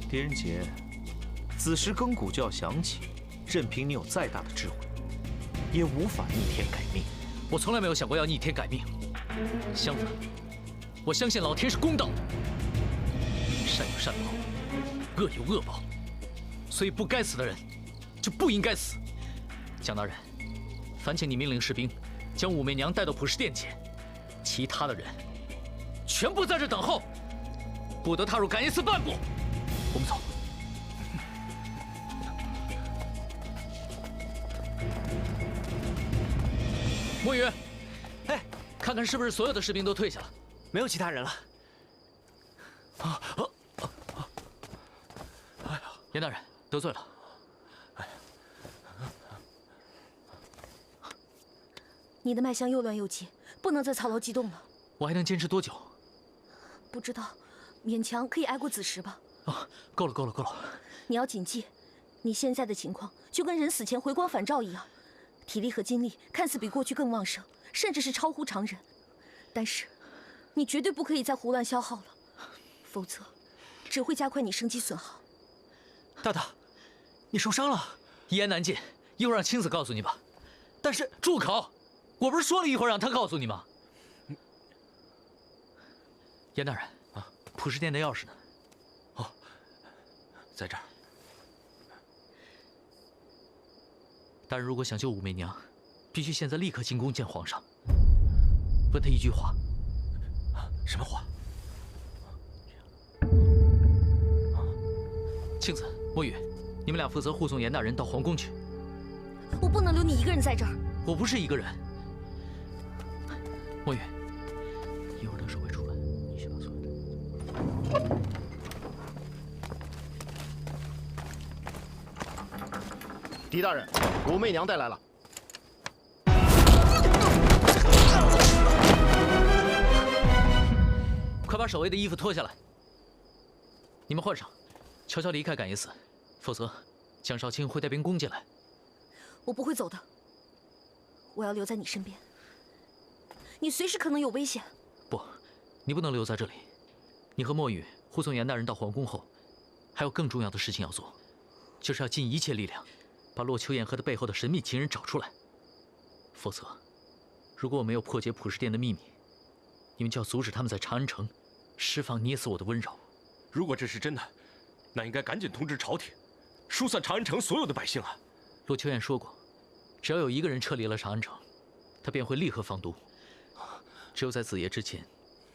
狄仁杰，子时更鼓就要响起，任凭你有再大的智慧，也无法逆天改命。我从来没有想过要逆天改命，相反，我相信老天是公道的，善有善报，恶有恶报，所以不该死的人就不应该死。蒋大人，烦请你命令士兵将武媚娘带到普世殿前，其他的人全部在这等候，不得踏入感应寺半步。我们走。墨雨，哎，看看是不是所有的士兵都退下了？没有其他人了。哎呀，严大人得罪了。你的脉象又乱又急，不能再操劳激动了。我还能坚持多久？不知道，勉强可以挨过子时吧。啊，够了，够了，够了！你要谨记，你现在的情况就跟人死前回光返照一样，体力和精力看似比过去更旺盛，甚至是超乎常人。但是，你绝对不可以再胡乱消耗了，否则只会加快你生机损耗。大大，你受伤了，一言难尽，一会儿让青子告诉你吧。但是住口！我不是说了一会儿让他告诉你吗？严大人啊，普世殿的钥匙呢？哦，在这儿。大人如果想救武媚娘，必须现在立刻进宫见皇上，问他一句话。什么话？庆子、墨雨，你们俩负责护送严大人到皇宫去。我不能留你一个人在这儿。我不是一个人。墨雨，一会儿等守卫出来，你去把所有的。狄大人，武媚娘带来了。快把守卫的衣服脱下来，你们换上，悄悄离开感业寺，否则江少卿会带兵攻进来。我不会走的，我要留在你身边。你随时可能有危险。不，你不能留在这里。你和墨雨护送严大人到皇宫后，还有更重要的事情要做，就是要尽一切力量，把洛秋燕和他背后的神秘情人找出来。否则，如果我没有破解普世殿的秘密，你们就要阻止他们在长安城释放捏死我的温柔。如果这是真的，那应该赶紧通知朝廷，疏散长安城所有的百姓啊！洛秋燕说过，只要有一个人撤离了长安城，他便会立刻放毒。只有在子夜之前，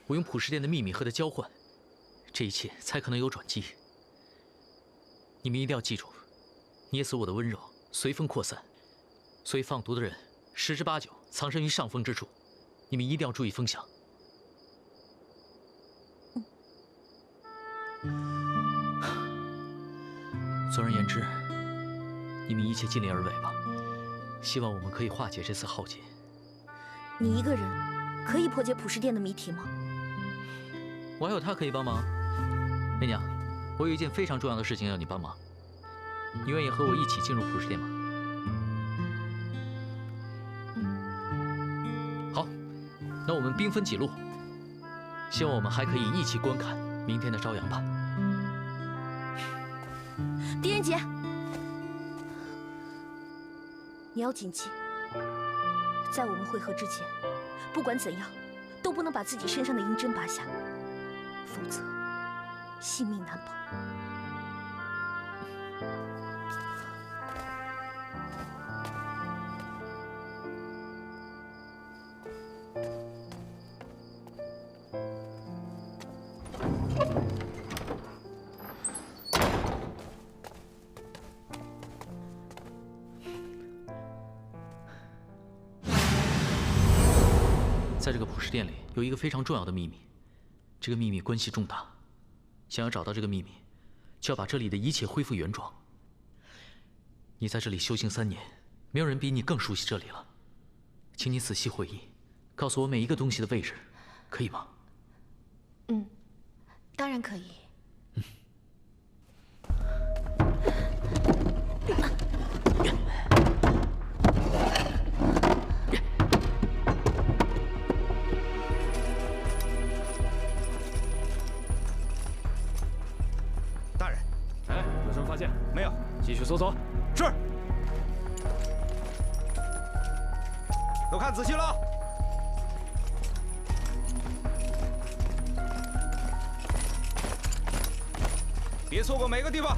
我用普世殿的秘密和他交换，这一切才可能有转机。你们一定要记住，捏死我的温柔随风扩散，所以放毒的人10之8九藏身于上风之处，你们一定要注意风向。总而言之，你们一切尽力而为吧。希望我们可以化解这次浩劫。你一个人可以破解普世殿的谜题吗？我还有他可以帮忙。媚娘，我有一件非常重要的事情要你帮忙，你愿意和我一起进入普世殿吗？好，那我们兵分几路，希望我们还可以一起观看明天的朝阳吧。狄仁杰，你要谨记，在我们会合之前，不管怎样，都不能把自己身上的银针拔下，否则性命难保。在这个普世殿里有一个非常重要的秘密，这个秘密关系重大。想要找到这个秘密，就要把这里的一切恢复原状。你在这里修行3年，没有人比你更熟悉这里了。请你仔细回忆，告诉我每一个东西的位置，可以吗？嗯，当然可以。没有，继续搜索。是。都看仔细了，别错过每个地方。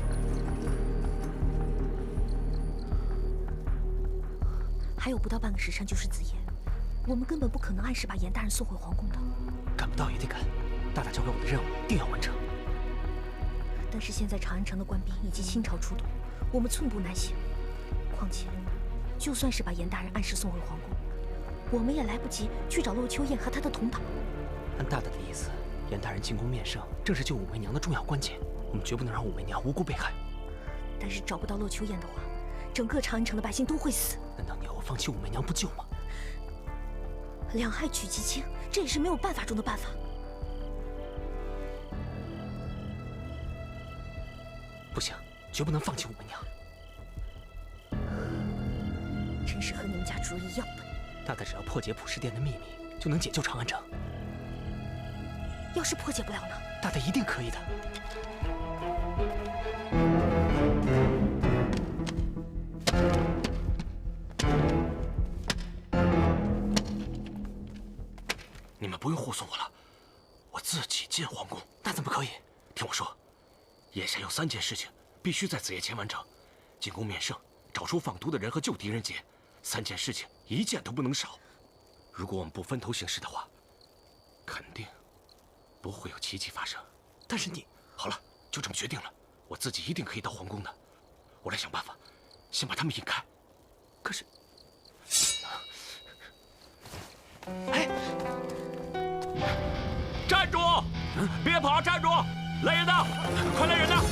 还有不到半个时辰就是子夜，我们根本不可能按时把严大人送回皇宫的。赶不到也得赶，大大交给我的任务定要完成。但是现在长安城的官兵以及清朝出动，我们寸步难行。况且，就算是把严大人按时送回皇宫，我们也来不及去找陆秋燕和她的同伴。按大大的意思，严大人进宫面圣，正是救武媚娘的重要关键。我们绝不能让武媚娘无辜被害。但是找不到陆秋燕的话，整个长安城的百姓都会死。难道你要我放弃武媚娘不救吗？两害取其轻，这也是没有办法中的办法。不行，绝不能放弃武媚娘。真是和你们家主人一样笨。大大只要破解普世殿的秘密，就能解救长安城。要是破解不了呢？大大一定可以的。你们不用护送我了，我自己进皇宫。那怎么可以？听我说，燕山有3件事情必须在子夜前完成：进宫面圣，找出放毒的人和救狄仁杰。3件事情1件都不能少。如果我们不分头行事的话，肯定不会有奇迹发生。但是你，好了，就这么决定了。我自己一定可以到皇宫的。我来想办法，先把他们引开。可是，哎，站住！别跑！站住！来人呐！快来人呐！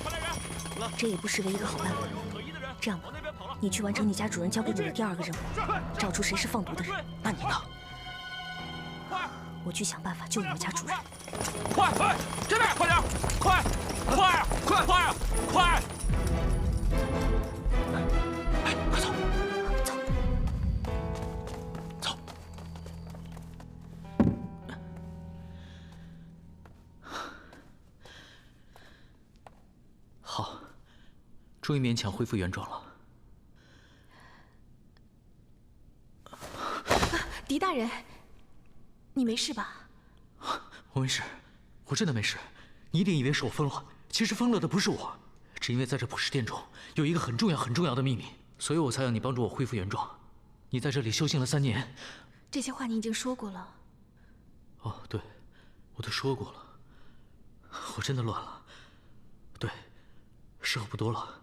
快来人！这也不失为一个好办法。这样吧，你去完成你家主人交给你的第2个任务，找出谁是放毒的人。那你呢？我去想办法救你们家主人。快！这边，快点！快！哎，快走！走！好，终于勉强恢复原状了。狄大人，你没事吧？我没事，我真的没事。你一定以为是我疯了，其实疯了的不是我，只因为在这普世殿中有一个很重要的秘密，所以我才让你帮助我恢复原状。你在这里修行了3年，这些话你已经说过了。哦，对，我都说过了。我真的乱了。对，时候不多了，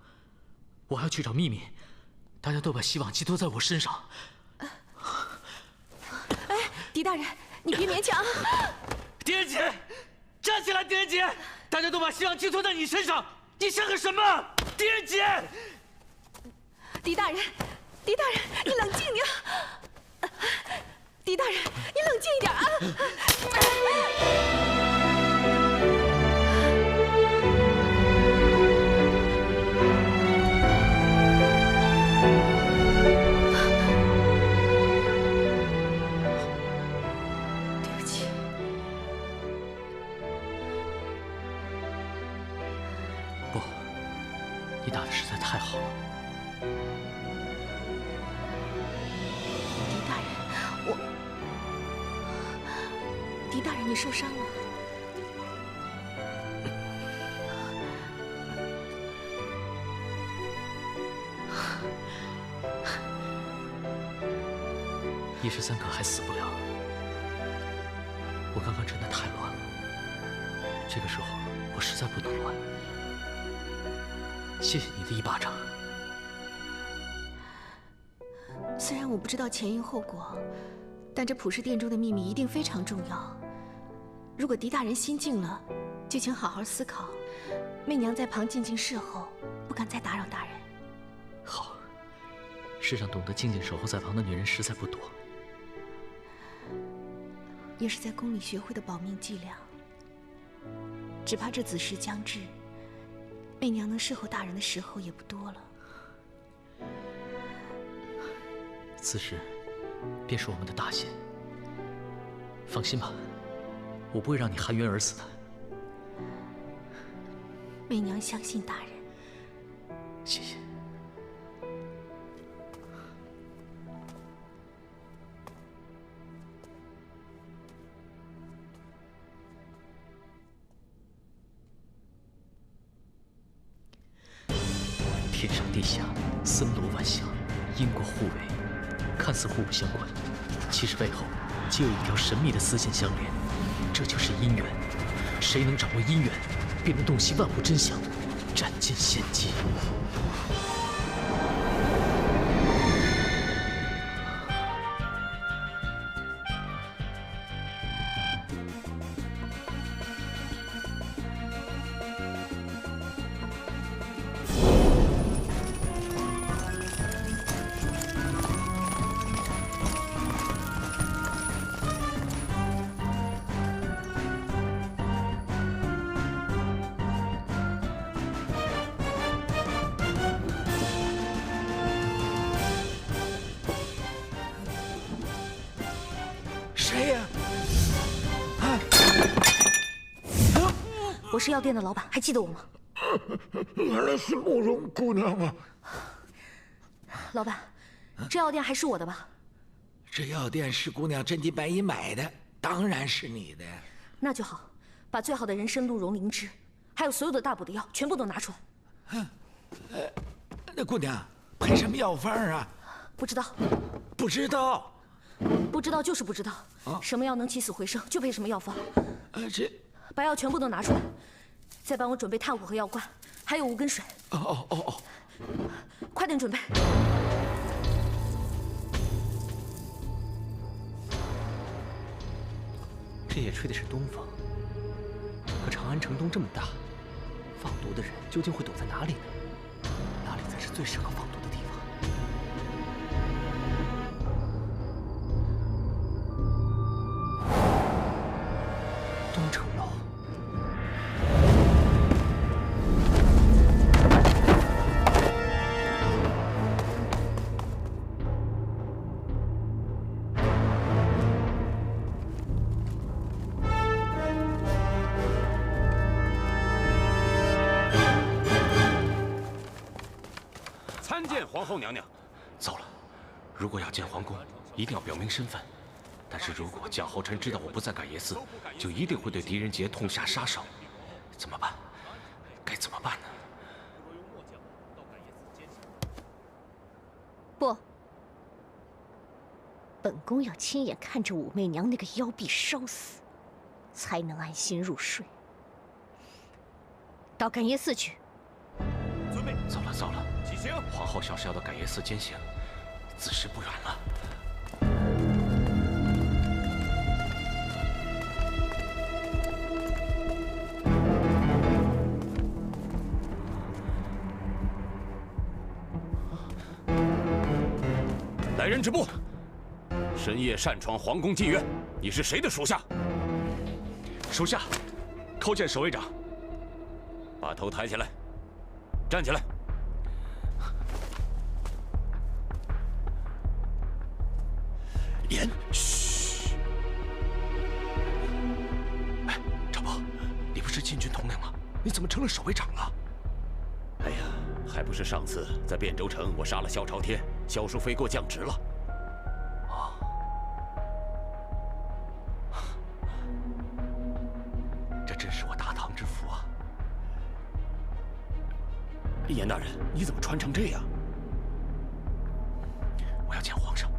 我还要去找秘密。大家都把希望寄托在我身上。哎，狄大人，你别勉强。狄仁杰，站起来！狄仁杰，大家都把希望寄托在你身上，你像个什么？狄仁杰！狄大人，狄大人，你冷静呀！狄大人，你冷静一点啊！你打的实在太好了，狄大人，狄大人，你受伤了。1时3刻还死不了。我刚刚真的太乱了，这个时候我实在不能乱。谢谢你的1巴掌。虽然我不知道前因后果，但这普世殿中的秘密一定非常重要。如果狄大人心静了，就请好好思考。媚娘在旁静静侍候，不敢再打扰大人。好，世上懂得静静守候在旁的女人实在不多。也是在宫里学会的保命伎俩。只怕这子时将至，媚娘能侍候大人的时候也不多了。此时，便是我们的大限。放心吧，我不会让你含冤而死的。媚娘相信大人。谢谢。天上地下，森罗万象，因果互为，看似互不相关，其实背后皆有一条神秘的丝线相连。这就是姻缘，谁能掌握姻缘，便能洞悉万物真相，斩尽献祭。我是药店的老板，还记得我吗？原来是慕容姑娘啊！老板，这药店还是我的吧？这药店是姑娘真金白银买的，当然是你的。那就好，把最好的人参、鹿茸、灵芝，还有所有的大补的药，全部都拿出来。那姑娘配什么药方啊？不知道。不知道。不知道就是不知道。什么药能起死回生，就配什么药方。把药全部都拿出来，再帮我准备炭火和药罐，还有无根水。哦，快点准备。这夜吹的是东风，可长安城东这么大，放毒的人究竟会躲在哪里呢？哪里才是最适合放毒的地方？东城楼。参见皇后娘娘。糟了，如果要见皇宫，一定要表明身份。但是如果蒋浩辰知道我不在感业寺，就一定会对狄仁杰痛下杀手。怎么办？该怎么办呢？不，本宫要亲眼看着武媚娘那个妖婢烧死，才能安心入睡。到感业寺去。遵命。糟了！起行！皇后像是要到感业寺监刑，子时不远了。来人止步！深夜擅闯皇宫妓院，你是谁的属下？属下叩见守卫长。把头抬起来，站起来。严，嘘。哎，长伯，你不是禁军统领吗？你怎么成了守卫长了？哎呀，还不是上次在汴州城，我杀了萧朝天，萧淑妃给我降职了。这真是我大唐之福啊！严大人，你怎么穿成这样？我要见皇上。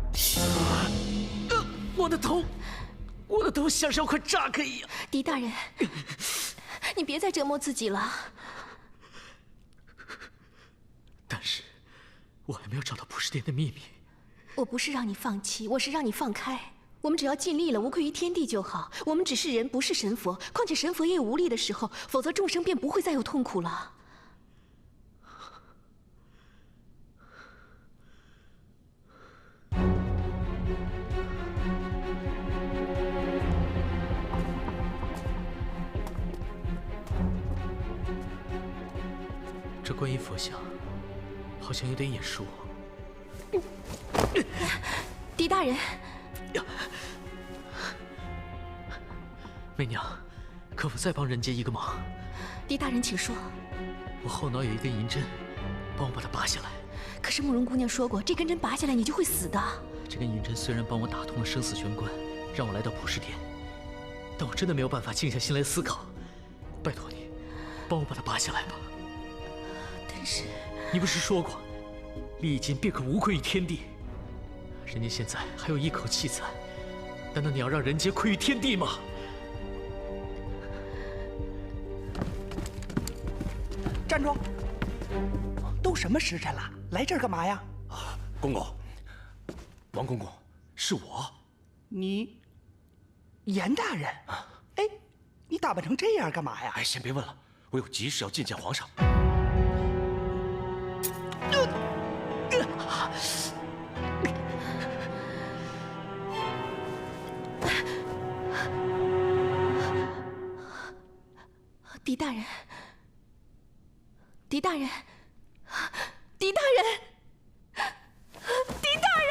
我的头像烧快炸开一样。狄大人，你别再折磨自己了。但是，我还没有找到普世殿的秘密。我不是让你放弃，我是让你放开。我们只要尽力了，无愧于天地就好。我们只是人，不是神佛。况且神佛也有无力的时候，否则众生便不会再有痛苦了。这观音佛像好像有点眼熟。狄大人，媚娘，可否再帮人杰一个忙？狄大人，请说。我后脑有一根银针，帮我把它拔下来。可是慕容姑娘说过，这根针拔下来你就会死的。这根银针虽然帮我打通了生死玄关，让我来到普世殿，但我真的没有办法静下心来思考。拜托你，帮我把它拔下来吧。但是你不是说过，立一金便可无愧于天地？人家现在还有一口气在，难道你要让人杰愧于天地吗？站住！都什么时辰了，来这儿干嘛呀？公公，王公公，是我。你，严大人。哎，你打扮成这样干嘛呀？哎，先别问了，我有急事要觐见皇上。狄大人，狄大人，狄大人，狄大人！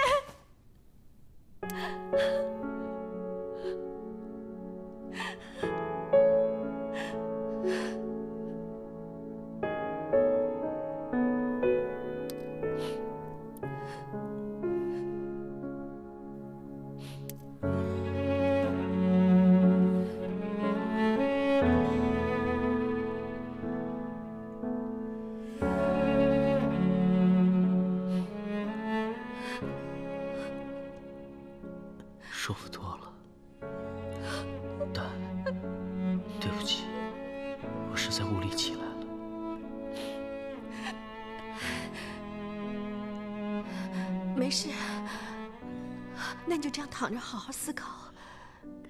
没事，那你就这样躺着，好好思考。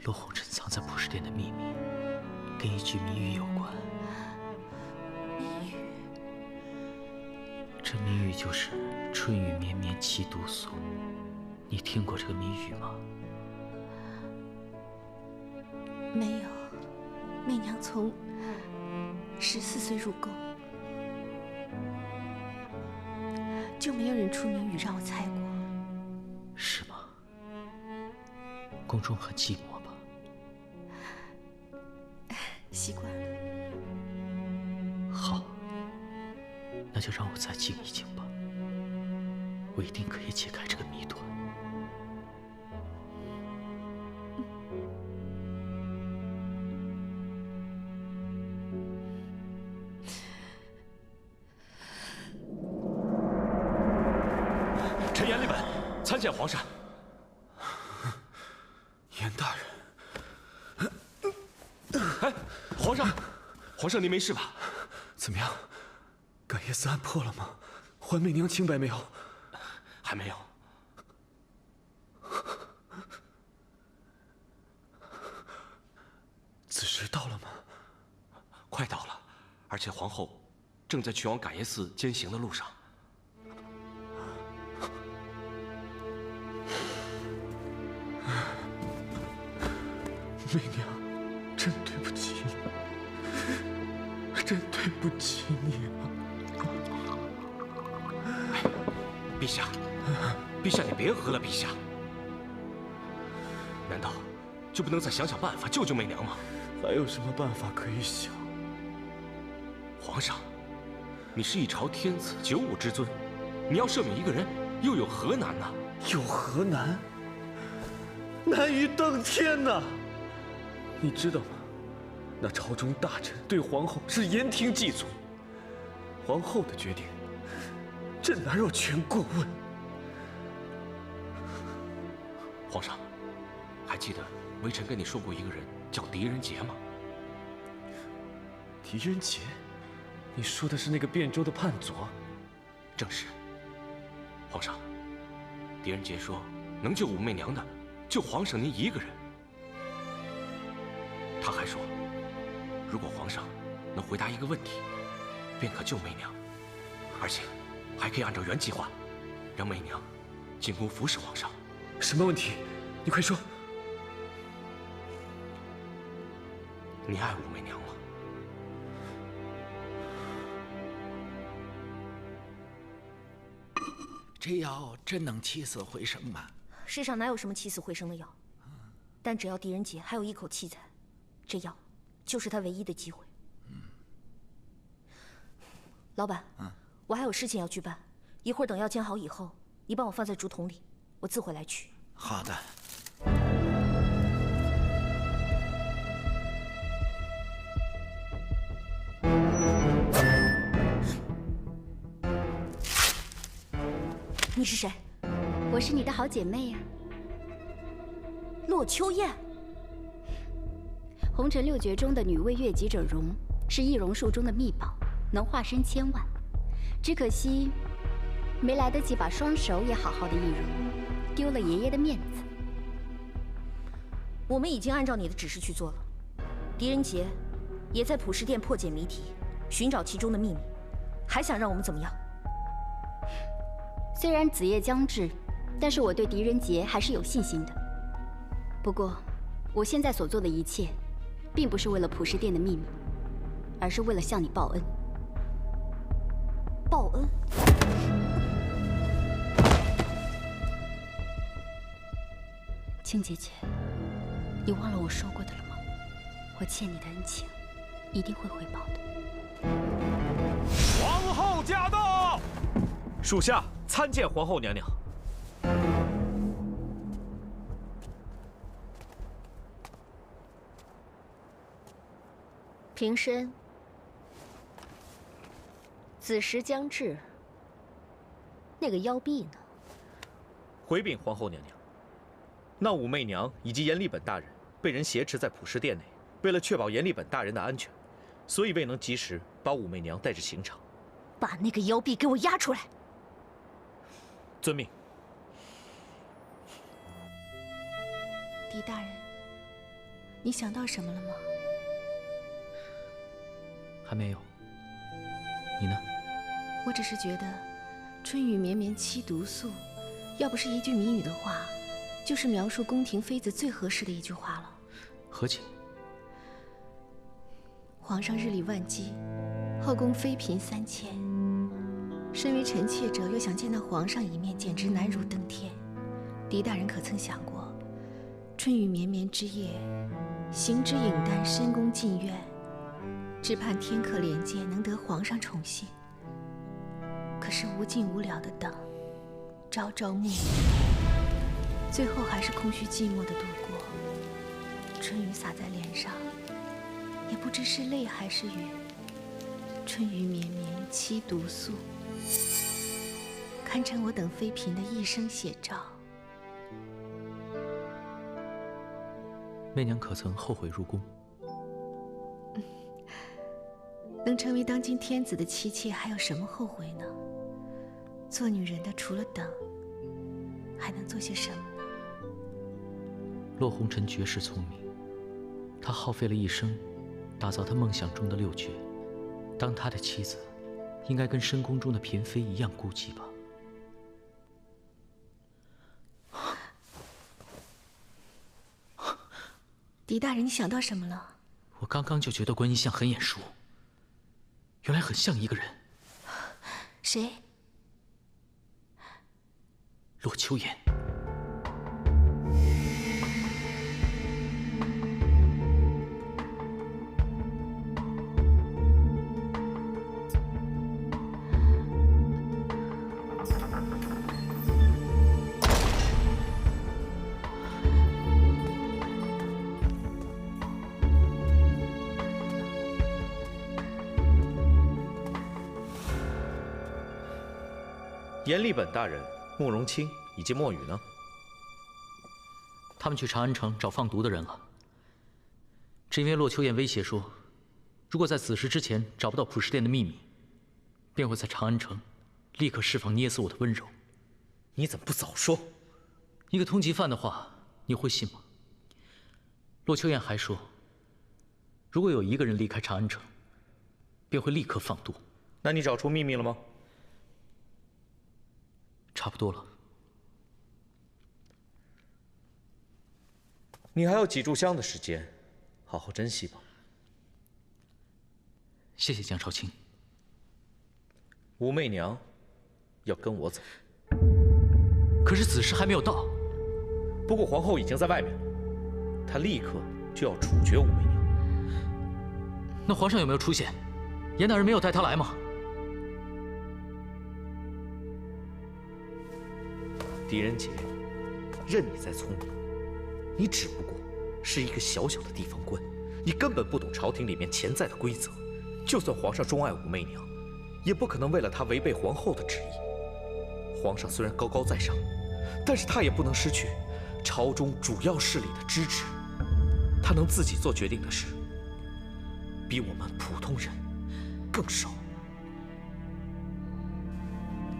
陆红尘藏在普世殿的秘密，跟一句谜语有关。谜语？这谜语就是“春雨绵绵其独锁”。你听过这个谜语吗？没有，媚娘从14岁入宫，就没有人出谜语让我猜过。是吗？宫中很寂寞吧？习惯了。好，那就让我再静一静吧。我一定可以解开这个谜团。臣严立本参见皇上。严大人，哎，皇上，皇上您没事吧？怎么样？感业寺案破了吗？还媚娘清白没有？还没有。子时到了吗？快到了，而且皇后正在去往感业寺监刑的路上。媚娘，真对不起你，真对不起你啊！陛下，陛下，你别喝了，陛下。难道就不能再想想办法救救媚娘吗？还有什么办法可以想？皇上，你是一朝天子，9五之尊，你要赦免一个人，又有何难呢？有何难？难于登天呐！你知道吗？那朝中大臣对皇后是言听计从，皇后的决定，朕哪有权过问？皇上，还记得微臣跟你说过一个人叫狄仁杰吗？狄仁杰？你说的是那个汴州的叛左？正是。皇上，狄仁杰说能救武媚娘的，就皇上您一个人。他还说，如果皇上能回答一个问题，便可救媚娘，而且还可以按照原计划，让媚娘进宫服侍皇上。什么问题？你快说。你爱武媚娘吗？这药真能起死回生吗？世上哪有什么起死回生的药？但只要狄仁杰还有一口气在，这药就是他唯一的机会。老板，我还有事情要去办，一会儿等药煎好以后，你帮我放在竹筒里，我自会来取。好的。你是谁？我是你的好姐妹呀，洛秋燕。红尘6绝中的女为悦己者容，是易容术中的秘宝，能化身千万。只可惜，没来得及把双手也好好的易容，丢了爷爷的面子。我们已经按照你的指示去做了。狄仁杰也在普世殿破解谜题，寻找其中的秘密，还想让我们怎么样？虽然子夜将至，但是我对狄仁杰还是有信心的。不过，我现在所做的一切，并不是为了普世殿的秘密，而是为了向你报恩。报恩？青姐姐，你忘了我说过的了吗？我欠你的恩情，一定会回报的。皇后驾到！属下参见皇后娘娘。平身。子时将至，那个妖婢呢？回禀皇后娘娘，那武媚娘以及严立本大人被人挟持在普世殿内，为了确保严立本大人的安全，所以未能及时把武媚娘带至刑场。把那个妖婢给我押出来！遵命。狄大人，你想到什么了吗？还没有。你呢？我只是觉得“春雨绵绵凄毒素”，要不是一句谜语的话，就是描述宫廷妃子最合适的一句话了。何解？皇上日理万机，后宫妃嫔3000，身为臣妾者又想见到皇上一面，简直难如登天。狄大人可曾想过，春雨绵绵之夜，行之影单，深宫禁苑，只盼天可怜见，能得皇上宠幸。可是无尽无了的等，朝朝暮暮，最后还是空虚寂寞的度过。春雨洒在脸上，也不知是泪还是雨。春雨绵绵凄毒素，堪称我等妃嫔的一生写照。媚娘可曾后悔入宫？能成为当今天子的妻妾，还有什么后悔呢？做女人的除了等，还能做些什么呢？洛红尘绝世聪明，他耗费了一生，打造他梦想中的6绝。当他的妻子，应该跟深宫中的嫔妃一样孤寂吧？狄大人，你想到什么了？我刚刚就觉得观音像很眼熟，原来很像一个人。谁？洛秋言。严立本大人、慕容清以及墨雨呢？他们去长安城找放毒的人了。只因为洛秋燕威胁说，如果在子时之前找不到普世殿的秘密，便会在长安城立刻释放捏死我的温柔。你怎么不早说？一个通缉犯的话，你会信吗？洛秋燕还说，如果有一个人离开长安城，便会立刻放毒。那你找出秘密了吗？差不多了。你还有几炷香的时间，好好珍惜吧。谢谢江少卿。武媚娘要跟我走，可是子时还没有到。不过皇后已经在外面了，她立刻就要处决武媚娘。那皇上有没有出现？严大人没有带她来吗？狄仁杰，任你再聪明，你只不过是一个小小的地方官，你根本不懂朝廷里面潜在的规则。就算皇上钟爱武媚娘，也不可能为了她违背皇后的旨意。皇上虽然高高在上，但是他也不能失去朝中主要势力的支持。他能自己做决定的事，比我们普通人更少。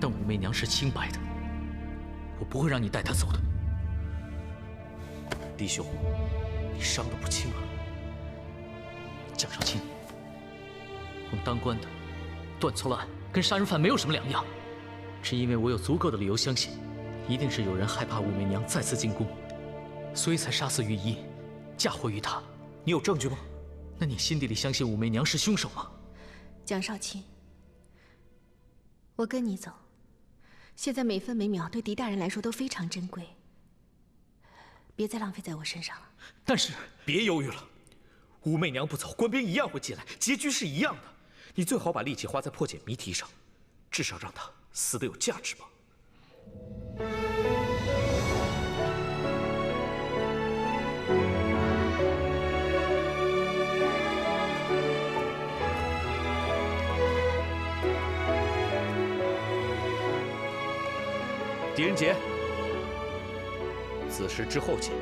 但武媚娘是清白的。我不会让你带她走的，嫡兄，你伤得不轻啊！江少卿，我们当官的断错了案，跟杀人犯没有什么两样。只因为我有足够的理由相信，一定是有人害怕武媚娘再次进宫，所以才杀死御医，嫁祸于她。你有证据吗？那你心底里相信武媚娘是凶手吗？江少卿，我跟你走。现在每分每秒对狄大人来说都非常珍贵，别再浪费在我身上了。但是别犹豫了，武媚娘不走，官兵一样会进来，结局是一样的。你最好把力气花在破解谜题上，至少让她死得有价值吧。狄仁杰，子时之后见。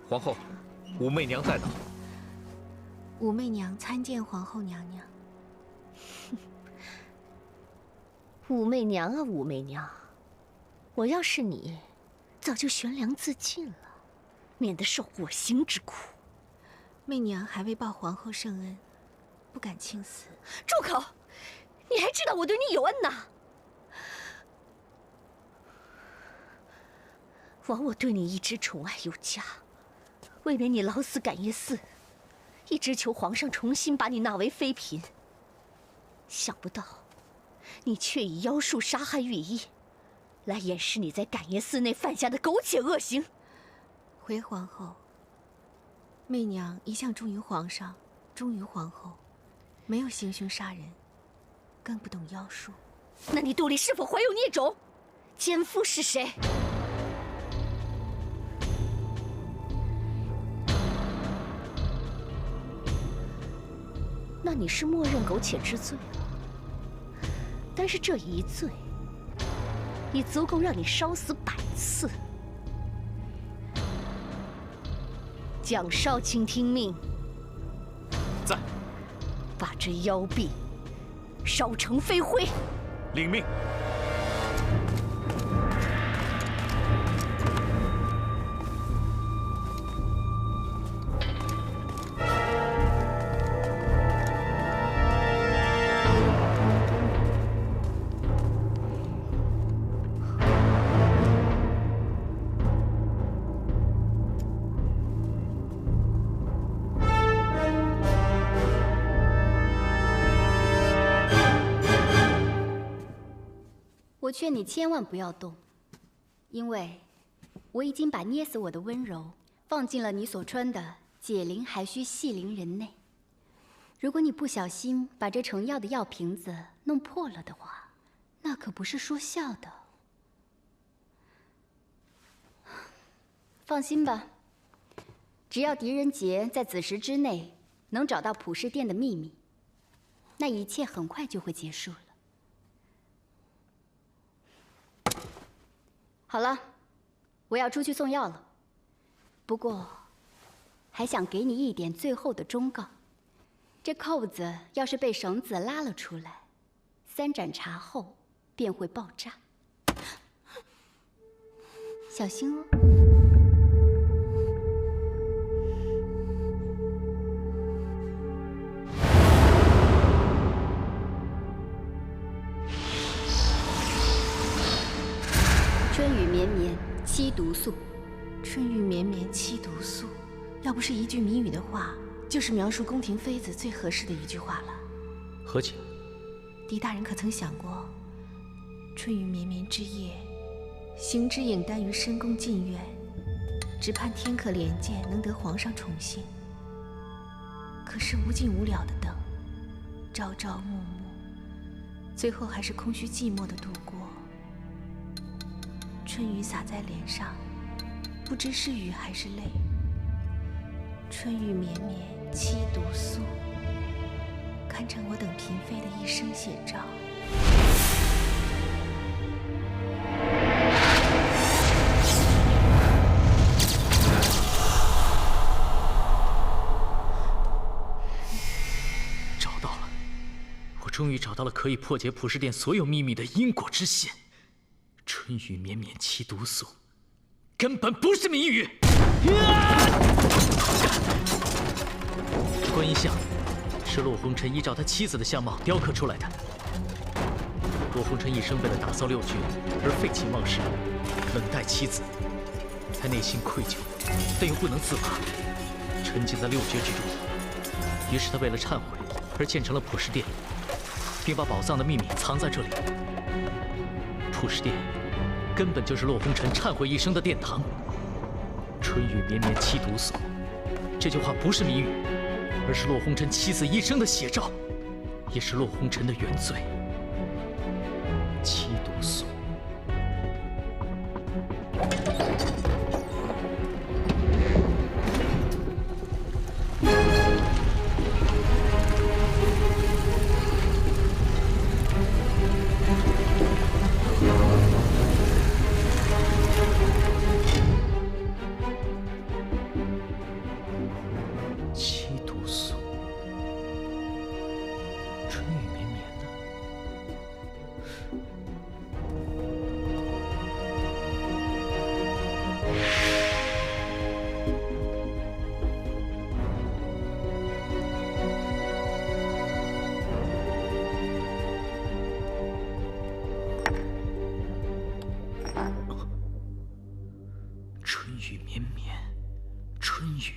皇后，武媚娘在哪？武媚娘参见皇后娘娘。武媚娘啊，武媚娘，我要是你，早就悬梁自尽了，免得受我刑之苦。媚娘还未报皇后圣恩，不敢轻死。住口！你还知道我对你有恩呐？枉我对你一直宠爱有加，未免你老死感业寺，一直求皇上重新把你纳为妃嫔。想不到，你却以妖术杀害御医，来掩饰你在感业寺内犯下的苟且恶行。回皇后，媚娘一向忠于皇上，忠于皇后，没有行凶杀人，更不懂妖术。那你肚里是否怀有孽种？奸夫是谁？那你是默认苟且之罪了。但是这一罪，已足够让你烧死100次。蒋少，请听命。在。把这妖婢烧成飞灰。领命。我劝你千万不要动，因为我已经把捏死我的温柔放进了你所穿的解铃还须系铃人内。如果你不小心把这盛药的药瓶子弄破了的话，那可不是说笑的。放心吧，只要狄仁杰在子时之内能找到普世殿的秘密，那一切很快就会结束了。好了，我要出去送药了。不过，还想给你一点最后的忠告：这扣子要是被绳子拉了出来，3盏茶后便会爆炸，小心哦。春雨绵绵七毒素，春雨绵绵七毒素，要不是一句谜语的话，就是描述宫廷妃子最合适的一句话了。何解？狄大人可曾想过，春雨绵绵之夜，行之影单于深宫禁苑，只盼天可怜见，能得皇上宠幸。可是无尽无了的等，朝朝暮暮，最后还是空虚寂寞的度过。春雨洒在脸上，不知是雨还是泪。春雨绵绵七毒素，堪称我等嫔妃的一生写照。找到了，我终于找到了可以破解普世殿所有秘密的因果之线。春雨绵绵七毒素，根本不是谜语。观音像是骆红尘依照他妻子的相貌雕刻出来的。骆红尘一生为了打扫六绝而废寝忘食，冷待妻子，他内心愧疚，但又不能自拔，沉浸在六绝之中。于是他为了忏悔而建成了普世殿，并把宝藏的秘密藏在这里。普世殿根本就是骆红尘忏悔一生的殿堂。春雨绵绵七毒素，这句话不是谜语，而是骆红尘妻子一生的写照，也是骆红尘的原罪。七毒素。绵绵，春雨